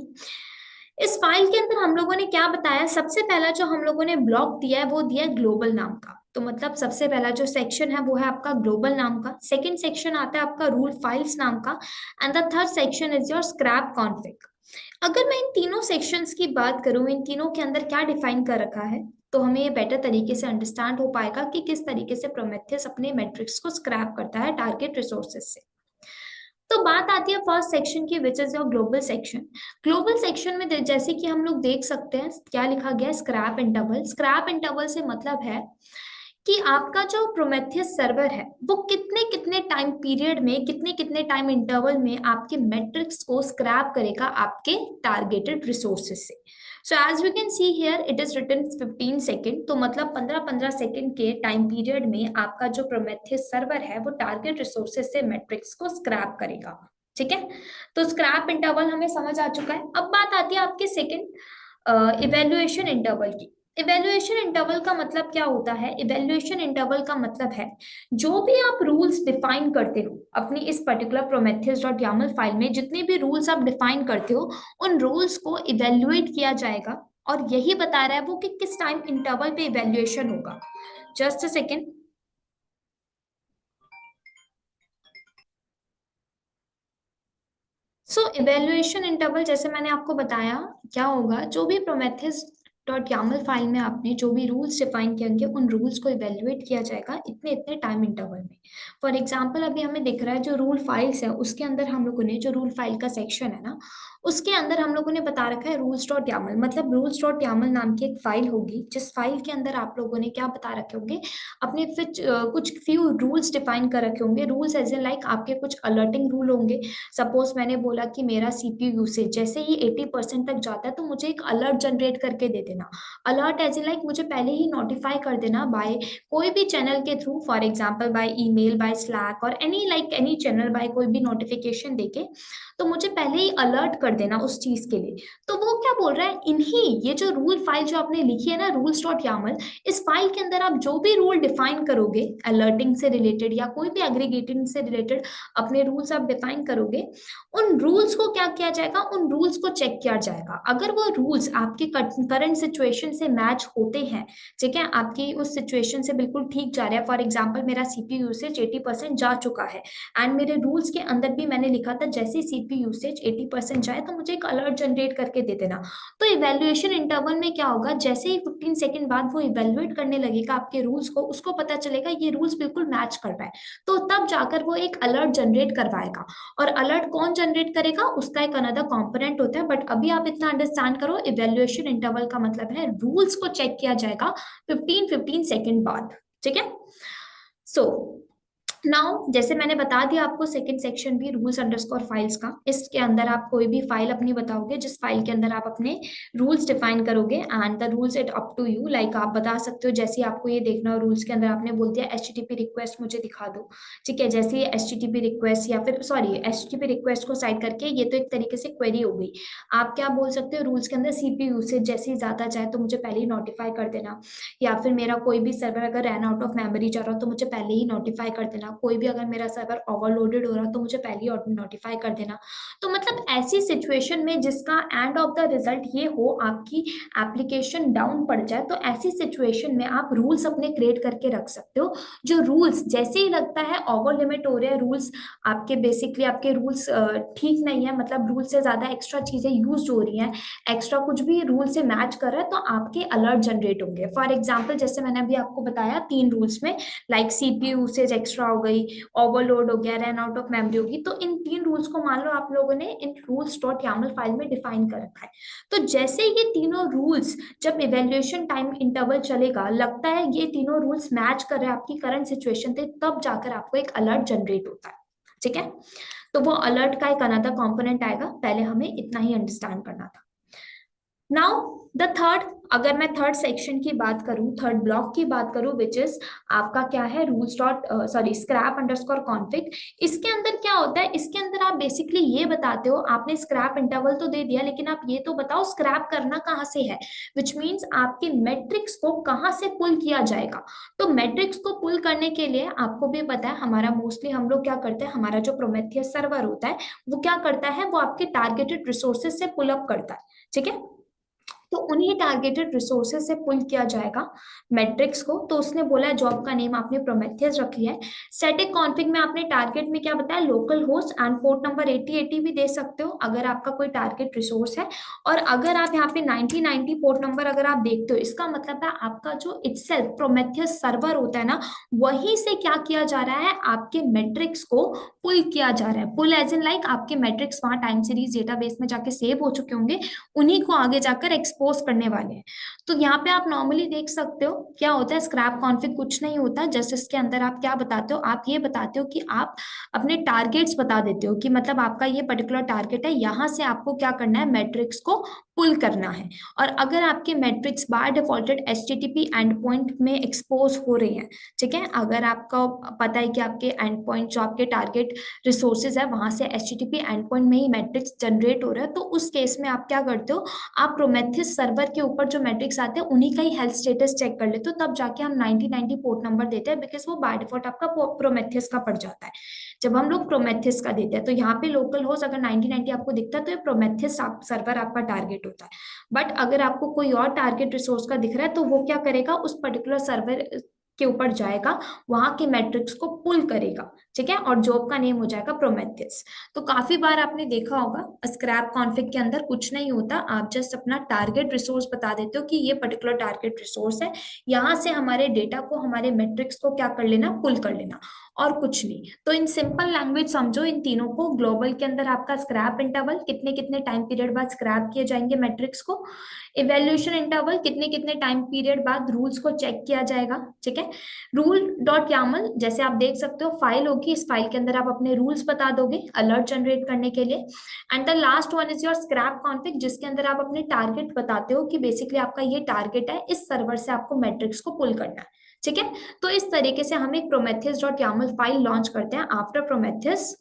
इस फाइल के अंदर हम लोगों ने क्या बताया, सबसे पहला जो हम लोगों ने ब्लॉक दिया है वो दिया है ग्लोबल नाम का। तो मतलब सबसे पहला जो सेक्शन है वो है आपका ग्लोबल नाम का, सेकंड सेक्शन आता है आपका रूल फाइल्स नाम का, and the third section is your scrap config. अगर मैं इन तीनों सेक्शंस की बात करूं, इन तीनों के अंदर क्या डिफाइन कर रखा है, तो हमें ये बेटर तरीके से अंडरस्टैंड हो पाएगा कि किस तरीके से प्रोमेथियस अपने मैट्रिक्स को स्क्रैप करता है टारगेट रिसोर्सेज से। तो बात आती है फर्स्ट सेक्शन की, which is your global section. Global section में जैसे कि हम लोग देख सकते हैं क्या लिखा गया है, स्क्रैप इंटरवल। स्क्रैप इंटरवल से मतलब है कि आपका जो प्रोमेथियस सर्वर है वो कितने कितने टाइम पीरियड में, कितने कितने टाइम इंटरवल में आपके मैट्रिक्स को स्क्रैप करेगा आपके टारगेटेड रिसोर्सेज से। So as we can see here it is written 15 second, तो मतलब 15-15 सेकेंड के टाइम पीरियड में आपका जो प्रोमेथियस सर्वर है वो टारगेट रिसोर्सेज से मैट्रिक्स को स्क्रैप करेगा, ठीक है। तो स्क्रैप इंटरवल हमें समझ आ चुका है। अब बात आती है आपके सेकेंड इवेल्युएशन इंटरवल की। इवेल्युएशन इंटरवल का मतलब क्या होता है, इवेल्युएशन इंटरवल का मतलब है जो भी आप रूल्स डिफाइन करते हो अपनी इस particular Prometheus dot Yamala file में, जितने भी रूल्स आप डिफाइन करते हो उन रूल्स को इवेल्युएट किया जाएगा और यही बता रहा है वो कि किस टाइम इंटरवल पे इवेल्युएशन होगा। Just a second. So evaluation interval जैसे मैंने आपको बताया क्या होगा, जो भी प्रोमेथियस डॉट यामल फाइल में आपने जो भी रूल्स डिफाइन किए होंगे उन रूल्स को इवेल्युएट किया जाएगा इतने इतने टाइम इंटरवल में। फॉर एग्जांपल अभी हमें दिख रहा है जो रूल फाइल्स है उसके अंदर हम लोगों ने जो रूल फाइल का सेक्शन है ना, उसके अंदर हम लोगों ने बता रखा है रूल्स डॉट यामल, मतलब रूल्स डॉट यामल नाम की एक फाइल होगी जिस फाइल के अंदर आप लोगों ने क्या बता रखे होंगे, अपने कुछ फ्यू रूल्स डिफाइन कर रखे होंगे। रूल्स एज ए लाइक आपके कुछ अलर्टिंग रूल होंगे। सपोज मैंने बोला कि मेरा सीपीयू यूसेज जैसे ही 80% तक जाता है तो मुझे एक अलर्ट जनरेट करके दे देना। अलर्ट एज ए लाइक मुझे पहले ही नोटिफाई कर देना बाय कोई भी चैनल के through, for example by email, by slack और any like any channel, by कोई भी नोटिफिकेशन देके तो मुझे पहले ही अलर्ट कर देना उस चीज के लिए। तो वो क्या बोल रहा है, इन्हीं ये जो रूल फाइल जो आपने लिखी है ना रूल्स डॉट यामल, इस फाइल के अंदर आप जो भी रूल डिफाइन करोगे अलर्टिंग से रिलेटेड या कोई भी एग्रीगेटिंग से रिलेटेड अपने रूल्स आप डिफाइन करोगे, उन रूल्स को क्या किया जाएगा, उन रूल्स को चेक किया जाएगा। अगर वो रूल्स आपके करंट सिचुएशन से मैच होते हैं, ठीक है, आपकी उस सिचुएशन से बिल्कुल ठीक जा रहा है, फॉर एग्जांपल मेरा सीपीयू यूसेज 80% जा चुका है एंड मेरे रूल्स के अंदर भी मैंने लिखा था जैसे सीपीयू यूसेज 80% जाए तो मुझे एक अलर्ट जनरेट करके दे देना। तो इवेल्युएशन इंटरवल में क्या होगा, जैसे ही 15 सेकंड बाद वो इवेल्युएट करने लगेगा आपके रूल्स को, उसको पता चलेगा ये रूल्स बिल्कुल मैच कर रहा है, तो तब जाकर वो एक अलर्ट जनरेट करवाएगा। और अलर्ट कौन जनरेट करेगा, उसका एक अनदर कंपोनेंट होता है, बट अभी आप इतना अंडरस्टैंड करो इवेल्युएशन इंटरवल का मतलब है रूल्स को चेक किया जाएगा 15 सेकंड बाद। ठीक है। सो नाउ जैसे मैंने बता दिया आपको सेकंड सेक्शन भी रूल्स अंडरस्कोर फाइल्स का, इसके अंदर आप कोई भी फाइल अपनी बताओगे जिस फाइल के अंदर आप अपने रूल्स डिफाइन करोगे and the rules it up to you, like आप बता सकते हो जैसे आपको ये देखना हो रूल्स के अंदर आपने बोल दिया एचटीटीपी रिक्वेस्ट मुझे दिखा दो, ठीक है, जैसे ये एचटीटीपी रिक्वेस्ट या फिर सॉरी एचटीटीपी रिक्वेस्ट को साइड करके ये तो एक तरीके से क्वेरी हो गई। आप क्या बोल सकते हो रूल्स के अंदर सीपीयू यूसेज जैसे ही ज्यादा जाए तो मुझे पहले ही नोटिफाई कर देना, या फिर मेरा कोई भी सर्वर अगर रन आउट ऑफ मेमोरी जा रहा हो तो मुझे पहले ही नोटिफाई कर देना, कोई भी अगर मेरा सर्वर ओवरलोडेड हो रहा तो मुझे पहले ही नोटिफाई कर देना। तो मतलब ऐसी सिचुएशन में जिसका एंड ऑफ द रिजल्ट ये हो आपकी एप्लीकेशन डाउन पड़ जाए, तो ऐसी सिचुएशन में आप रूल्स अपने क्रिएट करके रख सकते हो। जो रूल्स जैसे ही लगता है ओवर लिमिट हो रहे हैं रूल्स आपके, बेसिकली आपके रूल्स ठीक नहीं है, मतलब रूल से ज्यादा एक्स्ट्रा चीजें यूज हो रही हैं, एक्स्ट्रा कुछ भी रूल से मैच कर रहा है, तो आपके अलर्ट जनरेट होंगे। फॉर एग्जाम्पल जैसे मैंने अभी आपको बताया 3 रूल्स में, लाइक सीपीयू यूसेज एक्स्ट्रा हो गई, ओवरलोड हो गया, रन आउट ऑफ मेमोरी होगी, तो इन 3 रूल्स को मान लो आप लोगों ने इन रूल्स डॉट यामल फाइल में डिफाइन कर रखा है। तो जैसे ये तीनों रूल्स जब इवेल्युएशन टाइम इंटरवल चलेगा, लगता है ये तीनों रूल्स मैच कर रहे हैं आपकी करंट सिचुएशन से, तब जाकर आपको एक अलर्ट जनरेट होता है। ठीक है। तो वो अलर्ट का एक अनदर कंपोनेंट आएगा, पहले हमें इतना ही अंडरस्टैंड करना था। नाउ द थर्ड, अगर मैं थर्ड सेक्शन की बात करूं, थर्ड ब्लॉक की बात करूं, विच इज आपका क्या है rules dot sorry scrap underscore config. इसके अंदर क्या होता है, इसके अंदर आप बेसिकली ये बताते हो, आपने स्क्रैप इंटरवल तो दे दिया लेकिन आप ये तो बताओ स्क्रैप करना कहाँ से है, विच मीन्स आपके मैट्रिक्स को कहाँ से पुल किया जाएगा। तो मैट्रिक्स को पुल करने के लिए आपको भी पता है हमारा मोस्टली हम लोग क्या करते हैं, हमारा जो प्रोमेथियस सर्वर होता है वो क्या करता है, वो आपके टारगेटेड रिसोर्सेज से पुल अप करता है। ठीक है। तो उन्हीं टारगेटेड रिसोर्सेज से पुल किया जाएगा मैट्रिक्स को। तो उसने बोला है जॉब का नेम आपने प्रोमेथियस रख लिया है। स्टैटिक कॉन्फिग में आपने टारगेट में क्या बताया, local host and port number 8080 भी दे सकते हो अगर आपका कोई टारगेट रिसोर्स है। और अगर आप यहाँ पे 9090 पोर्ट नंबर अगर आप देखते हो, इसका मतलब है आपका जो इटसेल्फ प्रोमेथियस सर्वर होता है ना, वहीं से क्या किया जा रहा है, आपके मैट्रिक्स को पुल किया जा रहा है। पुल एज इन लाइक आपके मैट्रिक्स वहां टाइम सीरीज डेटाबेस में जाके सेव हो चुके होंगे, उन्हीं को आगे जाकर एक्सपोज करने वाले हैं। तो यहाँ पे आप नॉर्मली देख सकते हो क्या होता है, स्क्रैप कॉन्फिग कुछ नहीं होता, जस्ट इसके अंदर आप क्या बताते हो, आप ये बताते हो कि आप अपने टारगेट्स बता देते हो कि मतलब आपका ये पर्टिकुलर टारगेट है, यहाँ से आपको क्या करना है, मैट्रिक्स को पुल करना है। और अगर आपके matrix bye defaulted HTTP end point में एक्सपोज हो रहे हैं, ठीक है, अगर आपको पता है कि आपके एंड पॉइंट जो आपके टारगेट रिसोर्सेज है वहां से एचटीटीपी एंड पॉइंट में ही मैट्रिक्स जनरेट हो रहा है, तो उस केस में आप क्या करते हो, आप प्रोमेथियस सर्वर के ऊपर जो मैट्रिक्स आते हैं उन्हीं का ही हेल्थ स्टेटस चेक कर लेते हो, तब जाके हम 9090 पोर्ट नंबर देते हैं, बिकॉज वो बाय डिफॉल्ट आपका प्रोमेथियस का पड़ जाता है जब हम लोग प्रोमेथियस का देते हैं। तो यहाँ पे लोकल होस्ट अगर 9090 आपको दिखता है तो ये प्रोमेथियस सर्वर आपका टारगेट जनरेट होता है। बट अगर आपको कोई और टारगेट रिसोर्स का दिख रहा है तो वो क्या करेगा, उस पर्टिकुलर सर्वर के ऊपर जाएगा, वहां के मैट्रिक्स को पुल करेगा, ठीक है, और जॉब का नेम हो जाएगा प्रोमेथियस। तो काफी बार आपने देखा होगा स्क्रैप कॉन्फ़िग के अंदर कुछ नहीं होता, आप जस्ट अपना टारगेट रिसोर्स बता देते हो कि ये पर्टिकुलर टारगेट रिसोर्स है, यहाँ से हमारे डेटा को, हमारे मैट्रिक्स को क्या कर लेना, पुल कर लेना, और कुछ नहीं। तो इन सिंपल लैंग्वेज समझो इन तीनों को। ग्लोबल के अंदर आपका स्क्रैप इंटरवल, कितने कितने टाइम पीरियड बाद स्क्रैप किए जाएंगे मैट्रिक्स को। इवेल्यूशन इंटरवल, कितने कितने टाइम पीरियड बाद रूल्स को चेक किया जाएगा, ठीक है। रूल डॉट यामल, जैसे आप देख सकते हो फाइल होगी, इस फाइल के अंदर आप अपने रूल्स बता दोगे अलर्ट जनरेट करने के लिए। And the last one is your scrap config, जिसके अंदर आप अपने टारगेट बताते हो कि बेसिकली आपका ये टारगेट है, इस सर्वर से आपको मैट्रिक्स को पुल करना है, ठीक है। तो इस तरीके से हम एक Prometheus dot Yamala file launch करते हैं आफ्टर प्रोमेथियस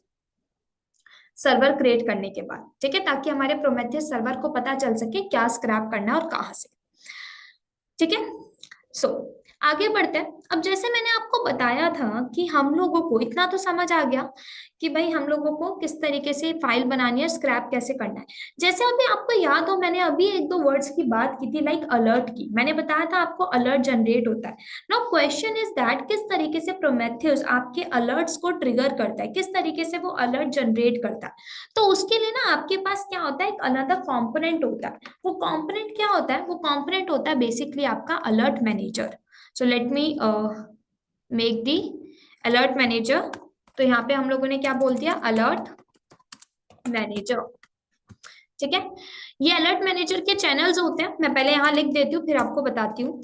सर्वर क्रिएट करने के बाद, ठीक है, ताकि हमारे प्रोमेथियस सर्वर को पता चल सके क्या स्क्रैप करना है और कहाँ से, ठीक है। सो आगे बढ़ते हैं। अब जैसे मैंने आपको बताया था कि हम लोगों को इतना तो समझ आ गया कि भाई हम लोगों को किस तरीके से फाइल बनानी है, स्क्रैप कैसे करना है। जैसे अभी आपको याद हो, मैंने अभी एक दो वर्ड्स की बात की थी, लाइक अलर्ट की। मैंने बताया था आपको अलर्ट जनरेट होता है। नाउ क्वेश्चन इज दैट किस तरीके से प्रोमेथियस आपके अलर्ट्स को ट्रिगर करता है, किस तरीके से वो अलर्ट जनरेट करता है। तो उसके लिए ना आपके पास क्या होता है, एक अनदर कॉम्पोनेंट होता है। वो कॉम्पोनेंट क्या होता है, वो कॉम्पोनेंट होता है बेसिकली आपका alert manager. So let me make the alert manager. तो यहाँ पे हम लोगों ने क्या बोल दिया, अलर्ट मैनेजर, ठीक है। ये अलर्ट मैनेजर के चैनल्स होते हैं, मैं पहले यहाँ लिख देती हूँ फिर आपको बताती हूँ।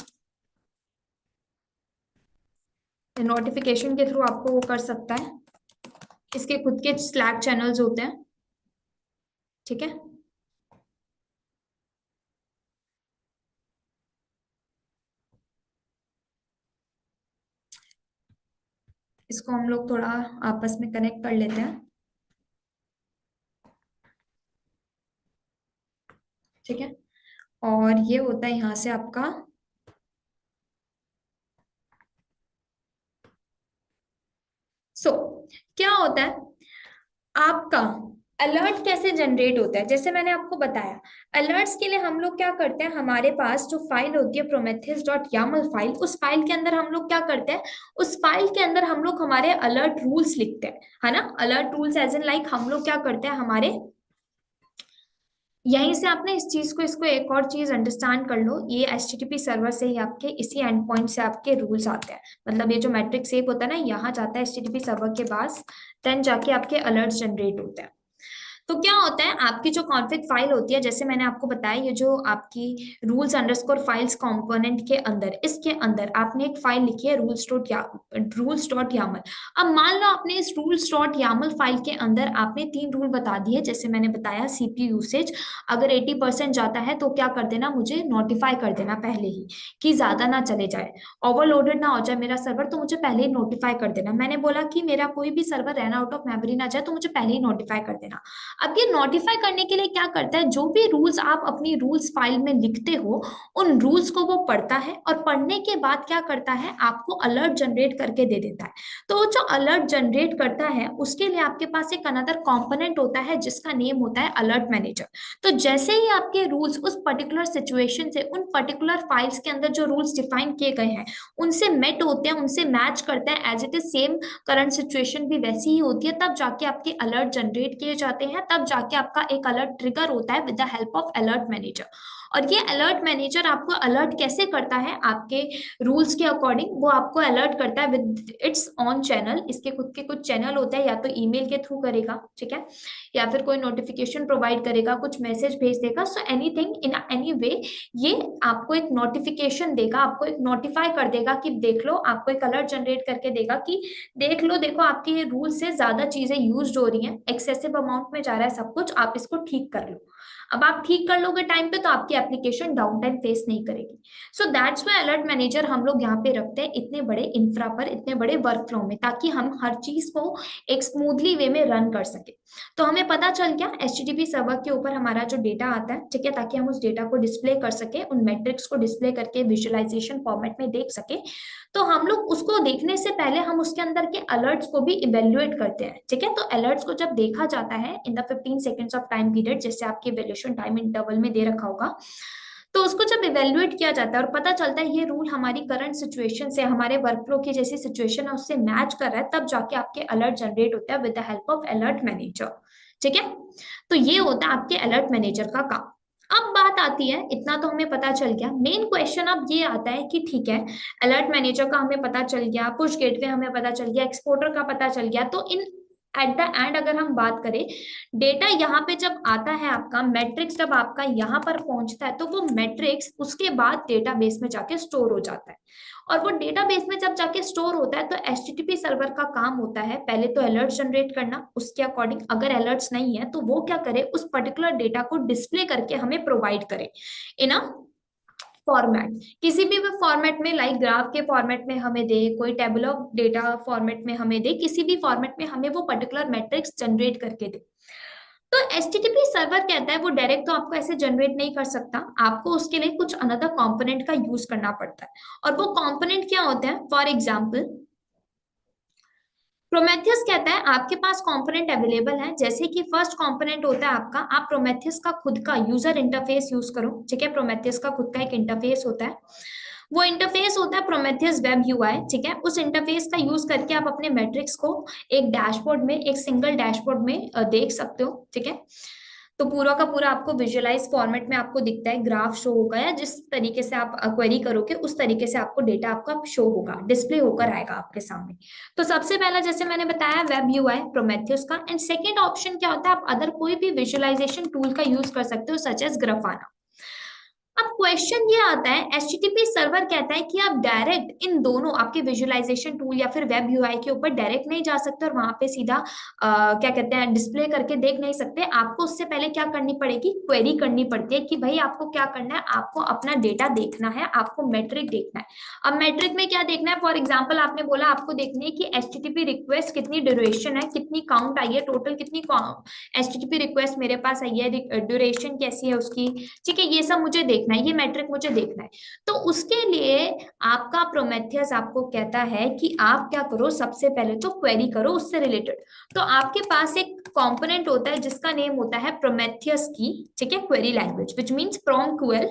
नोटिफिकेशन के थ्रू आपको वो कर सकता है, इसके खुद के स्लैक चैनल्स होते हैं, ठीक है। इसको हम लोग थोड़ा आपस में कनेक्ट कर लेते हैं, ठीक है। और ये होता है यहाँ से आपका क्या होता है आपका अलर्ट कैसे जनरेट होता है। जैसे मैंने आपको बताया, अलर्ट्स के लिए हम लोग क्या करते हैं, हमारे पास जो फाइल होती है प्रोमेथियस डॉट यामल फाइल, उस फाइल के अंदर हम लोग क्या करते हैं, उस फाइल के अंदर हम लोग हमारे अलर्ट रूल्स लिखते हैं, है ना। Alert rules as in like हम लोग क्या करते हैं, हमारे यहीं से आपने इस चीज को, इसको एक और चीज अंडरस्टैंड कर लो, ये एचटीटीपी सर्वर से ही आपके इसी एंड पॉइंट से आपके रूल्स आते हैं। मतलब ये जो मैट्रिक सेव होता है ना, यहाँ जाता है एचटीटीपी सर्वर के पास, देन जाके आपके अलर्ट्स जनरेट होते हैं। तो क्या होता है, आपकी जो कॉन्फ़िग फाइल होती है, जैसे मैंने आपको बताया, ये जो आपकी रूल्स अंडरस्कोर फाइल्स कंपोनेंट के अंदर, इसके अंदर आपने एक फाइल लिखी है रूल्स डॉट यामल। अब मान लो आपने इस रूल्स डॉट यामल फाइल के अंदर आपने 3 रूल बता दिए, जैसे मैंने बताया सीपीयू यूसेज अगर 80% जाता है तो क्या कर देना, मुझे नोटिफाई कर देना पहले ही, कि ज्यादा ना चले जाए, ओवरलोडेड ना हो जाए मेरा सर्वर, तो मुझे पहले ही नोटिफाई कर देना। मैंने बोला कि मेरा कोई भी server run out of memory ना जाए, तो मुझे पहले ही नोटिफाई कर देना। अब ये नोटिफाई करने के लिए क्या करता है, जो भी रूल्स आप अपनी रूल्स फाइल में लिखते हो, उन रूल्स को वो पढ़ता है, और पढ़ने के बाद क्या करता है, आपको अलर्ट जनरेट करके दे देता है। तो जो अलर्ट जनरेट करता है, उसके लिए आपके पास एक अनदर कंपोनेंट होता है जिसका नेम होता है अलर्ट मैनेजर। तो जैसे ही आपके रूल्स उस पर्टिकुलर सिचुएशन से, उन पर्टिकुलर फाइल्स के अंदर जो रूल्स डिफाइन किए गए हैं उनसे मेट होते हैं, उनसे मैच करते हैं, as it is same current situation भी वैसी ही होती है, तब जाके आपके अलर्ट जनरेट किए जाते हैं, तब जाके आपका एक अलर्ट ट्रिगर होता है with the help of alert manager. और ये अलर्ट मैनेजर आपको अलर्ट कैसे करता है, आपके रूल्स के अकॉर्डिंग वो आपको अलर्ट करता है विद इट्स ऑन चैनल। इसके खुद के कुछ चैनल होते हैं, या तो ईमेल के थ्रू करेगा, ठीक है, या फिर कोई नोटिफिकेशन प्रोवाइड करेगा, कुछ मैसेज भेज देगा, so anything in any way, ये आपको एक नोटिफिकेशन देगा, आपको एक नोटिफाई कर देगा कि देख लो, आपको एक अलर्ट जनरेट करके देगा कि देख लो, देखो आपके ये रूल से ज्यादा चीजें यूज हो रही हैं, एक्सेसिव अमाउंट में जा रहा है सब कुछ, आप इसको ठीक कर लो। अब आप ठीक कर लोगे टाइम पे, तो आपकी एप्लीकेशन डाउन टाइम फेस नहीं करेगी। So that's why alert manager हम लोग यहाँ पे रखते हैं इतने बड़े इंफ्रा पर, इतने बड़े वर्क फ्लो में, ताकि हम हर चीज को एक स्मूथली वे में रन कर सके। तो हमें पता चल गया एचटीटीपी सर्वर के ऊपर हमारा जो डेटा आता है, ठीक है, ताकि हम उस डेटा को डिस्प्ले कर सके, उन मैट्रिक्स को डिस्प्ले करके विजुअलाइजेशन फॉर्मेट में देख सके। तो हम लोग उसको देखने से पहले हम उसके अंदर के अलर्ट्स को भी इवेल्युएट करते हैं, ठीक है। तो अलर्ट्स को जब देखा जाता है in the 15 seconds of time period, जैसे आपके इवैल्यूएशन टाइम इंटरवल में दे रखा होगा, तो उसको जब इवेल्युएट किया जाता है और पता चलता है ये रूल हमारी करंट सिचुएशन से, हमारे वर्कफ्लो की जैसी सिचुएशन है उससे मैच कर रहा है, तब जाके आपके अलर्ट जनरेट होता है with the help of alert manager, ठीक है। तो ये होता है आपके अलर्ट मैनेजर का काम। अब बात आती है, इतना तो हमें पता चल गया, मेन क्वेश्चन अब ये आता है कि ठीक है, अलर्ट मैनेजर का हमें पता चल गया, पुश गेटवे हमें पता चल गया, एक्सपोर्टर का पता चल गया, तो इन एट द एंड अगर हम बात करें, डेटा यहाँ पे जब आता है, आपका मैट्रिक्स जब आपका यहाँ पर पहुंचता है, तो वो मैट्रिक्स उसके बाद डेटाबेस में जाके स्टोर हो जाता है। और वो डेटाबेस में जब जाके स्टोर होता है, तो एचटीटीपी सर्वर का काम होता है पहले तो अलर्ट जनरेट करना, उसके अकॉर्डिंग अगर अलर्ट्स नहीं है तो वो क्या करे, उस पर्टिकुलर डेटा को डिस्प्ले करके हमें प्रोवाइड करे इन अ फॉर्मेट, किसी भी फॉर्मेट में, लाइक ग्राफ के फॉर्मेट में हमें दे, कोई टेबल ऑफ डेटा फॉर्मेट में हमें दे, किसी भी फॉर्मेट में हमें वो पर्टिकुलर मैट्रिक्स जनरेट करके दे। तो एचटीटीपी सर्वर कहता है वो डायरेक्ट तो आपको ऐसे जनरेट नहीं कर सकता, आपको उसके लिए कुछ अनदर कंपोनेंट का यूज करना पड़ता है। और वो कंपोनेंट क्या होते हैं, फॉर एग्जांपल प्रोमेथियस कहता है आपके पास कंपोनेंट अवेलेबल है, जैसे कि फर्स्ट कंपोनेंट होता है आपका, आप प्रोमेथियस का खुद का यूजर इंटरफेस यूज करो, ठीक है। प्रोमेथियस का खुद का एक इंटरफेस होता है, वो इंटरफेस होता है प्रोमेथियस वेब यूआई, ठीक है। उस इंटरफेस का यूज करके आप अपने मैट्रिक्स को एक डैशबोर्ड में, एक सिंगल डैशबोर्ड में देख सकते हो, ठीक है। तो पूरा का पूरा आपको विजुअलाइज फॉर्मेट में आपको दिखता है, ग्राफ शो होगा, या जिस तरीके से आप क्वेरी करोगे उस तरीके से आपको डेटा आपका शो होगा, डिस्प्ले होकर आएगा आपके सामने। तो सबसे पहला जैसे मैंने बताया वेब यूआई प्रोमेथियस का, एंड सेकेंड ऑप्शन क्या होता है, आप अदर कोई भी विजुअलाइजेशन टूल का यूज कर सकते हो सच एज ग्राफाना। अब क्वेश्चन ये आता है, एचटीटीपी सर्वर कहता है कि आप डायरेक्ट इन दोनों आपके विजुअलाइजेशन टूल या फिर वेब यूआई के ऊपर डायरेक्ट नहीं जा सकते और वहां पे सीधा क्या कहते हैं डिस्प्ले करके देख नहीं सकते, आपको उससे पहले क्या करनी पड़ेगी, क्वेरी करनी पड़ती है कि भाई आपको क्या करना है, आपको अपना डेटा देखना है, आपको मैट्रिक देखना है। अब मैट्रिक में क्या देखना है, फॉर एग्जाम्पल आपने बोला आपको देखनी है कि एचटीटीपी रिक्वेस्ट कितनी ड्यूरेशन है, कितनी काउंट आई है, टोटल कितनी एचटीटीपी रिक्वेस्ट मेरे पास आई है, ड्यूरेशन कैसी है उसकी, ठीक है, ये सब मुझे देखना है, ये मैट्रिक मुझे देखना है। तो उसके लिए आपका प्रोमेथियस आपको कहता है कि आप क्या करो, सबसे पहले तो क्वेरी करो उससे रिलेटेड। तो आपके पास एक कंपोनेंट होता है जिसका नेम होता है प्रोमेथियस की, ठीक है, query language, which means PromQL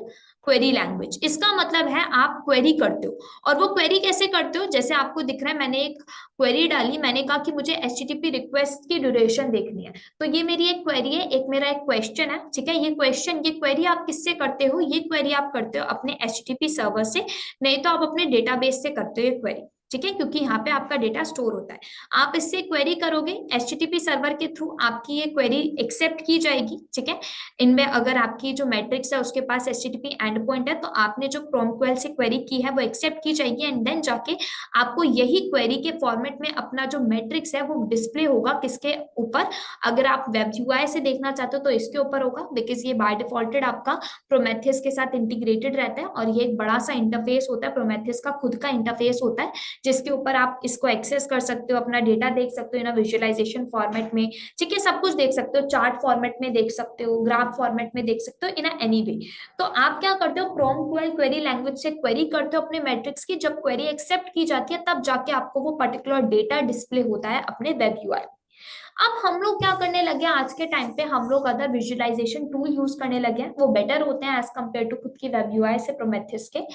query language. इसका मतलब है आप क्वेरी करते हो, और वो क्वेरी कैसे करते हो, जैसे आपको दिख रहा है, मैंने एक क्वेरी डाली, मैंने कहा कि मुझे एचटीटीपी रिक्वेस्ट की ड्यूरेशन देखनी है, तो ये मेरी एक क्वेरी है, एक मेरा एक क्वेश्चन है, ठीक है। ये क्वेश्चन, ये क्वेरी आप किससे करते हो, ये क्वेरी आप करते हो अपने एचटीटीपी सर्वर से, नहीं तो आप अपने डेटाबेस से करते हो ये क्वेरी, ठीक है, क्योंकि यहाँ पे आपका डेटा स्टोर होता है। आप इससे क्वेरी करोगे एचटीटीपी सर्वर के थ्रू, आपकी ये क्वेरी एक्सेप्ट की जाएगी, ठीक है। इनमें अगर आपकी जो मैट्रिक्स है उसके पास एचटीटीपी एंड पॉइंट है, तो आपने जो PromQL से क्वेरी की है वो एक्सेप्ट की जाएगी, एंड देन जाके आपको यही क्वेरी के फॉर्मेट में अपना जो मैट्रिक्स है वो डिस्प्ले होगा, किसके ऊपर, अगर आप वेब यूआई से देखना चाहते हो तो इसके ऊपर होगा, बिकॉज ये बाय डिफॉल्टेड आपका प्रोमेथियस के साथ इंटीग्रेटेड रहता है, और ये एक बड़ा सा इंटरफेस होता है, प्रोमेथियस का खुद का इंटरफेस होता है, जिसके ऊपर आप इसको एक्सेस कर सकते हो, अपना डेटा देख सकते हो ना विजुअलाइजेशन फॉर्मेट में, ठीक है, सब कुछ देख सकते हो, चार्ट फॉर्मेट में देख सकते हो, ग्राफ फॉर्मेट में देख सकते हो, इन एनी वे। तो आप क्या करते हो, PromQL क्वेरी लैंग्वेज से क्वेरी करते हो अपने मैट्रिक्स की, जब क्वेरी एक्सेप्ट की जाती है तब जाके आपको वो पर्टिकुलर डेटा डिस्प्ले होता है अपने वेब यूआई। अब हम लोग क्या करने लगे आज के टाइम पे, हम लोग अदर विजुअलाइजेशन टूल यूज करने लगे हैं, वो बेटर होते हैं एज कम्पेयर टू खुद की वेब यूआई से, प्रोमेथियस के।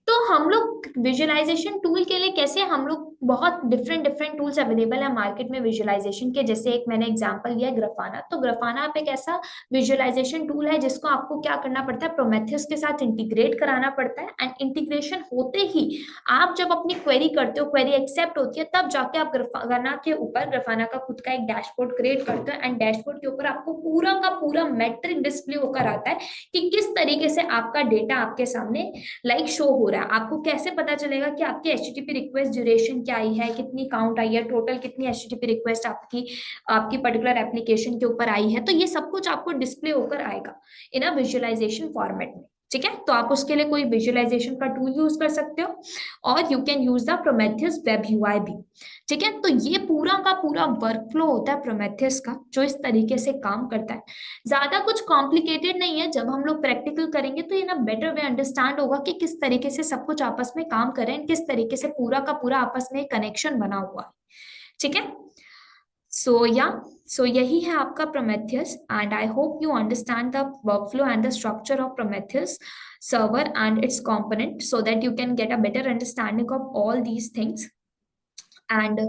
तो हम लोग विजुअलाइजेशन टूल के लिए कैसे, हम लोग बहुत डिफरेंट डिफरेंट टूल्स अवेलेबल है मार्केट में विजुअलाइजेशन के, जैसे एक मैंने एग्जांपल लिया ग्राफाना। तो ग्राफाना आप एक ऐसा विजुअलाइजेशन टूल है जिसको आपको क्या करना पड़ता है, प्रोमेथियस के साथ इंटीग्रेट कराना पड़ता है, एंड इंटीग्रेशन होते ही आप जब अपनी क्वेरी करते हो, क्वेरी एक्सेप्ट होती है, तब जाके आप ग्राफाना के ऊपर, ग्राफाना का खुद का एक डैशबोर्ड क्रिएट करते हो, एंड डैशबोर्ड के ऊपर आपको पूरा का पूरा मैट्रिक डिस्प्ले होकर आता है कि किस तरीके से आपका डेटा आपके सामने लाइक शो हो रहा है। आपको कैसे पता चलेगा कि आपकी एचटीटीपी रिक्वेस्ट ड्यूरेशन क्या आई है, कितनी काउंट आई है, टोटल कितनी HTTP रिक्वेस्ट आपकी आपकी पर्टिकुलर एप्लीकेशन के ऊपर आई है, तो ये सब कुछ आपको डिस्प्ले होकर आएगा इन अ विजुअलाइजेशन फॉर्मेट में। ठीक है, तो आप उसके लिए कोई विजुअलाइजेशन का टूल यूज कर सकते हो, और you can use the Prometheus web UI भी। ठीक है, तो ये पूरा का पूरा वर्कफ्लो होता है प्रोमेथियस का, जो इस तरीके से काम करता है। ज्यादा कुछ कॉम्प्लिकेटेड नहीं है, जब हम लोग प्रैक्टिकल करेंगे तो ये ना बेटर वे अंडरस्टैंड होगा कि किस तरीके से सब कुछ आपस में काम कर रहे हैं, किस तरीके से पूरा का पूरा आपस में कनेक्शन बना हुआ है। ठीक है, सो यही है आपका Prometheus, and I hope you understand the workflow and the structure of Prometheus server and its component, so that you can get a better understanding of all these things. And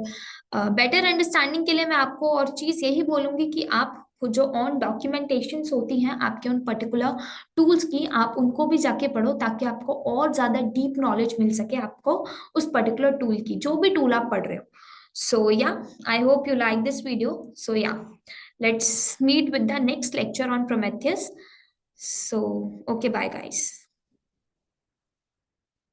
better understanding के लिए मैं आपको और चीज यही बोलूंगी कि आप जो ऑन डॉक्यूमेंटेशन होती हैं आपके उन पर्टिकुलर टूल्स की, आप उनको भी जाके पढ़ो, ताकि आपको और ज्यादा डीप नॉलेज मिल सके आपको उस पर्टिकुलर टूल की, जो भी टूल आप पढ़ रहे हो। So yeah, I hope you like this video. So yeah, let's meet with the next lecture on Prometheus. So okay, bye guys.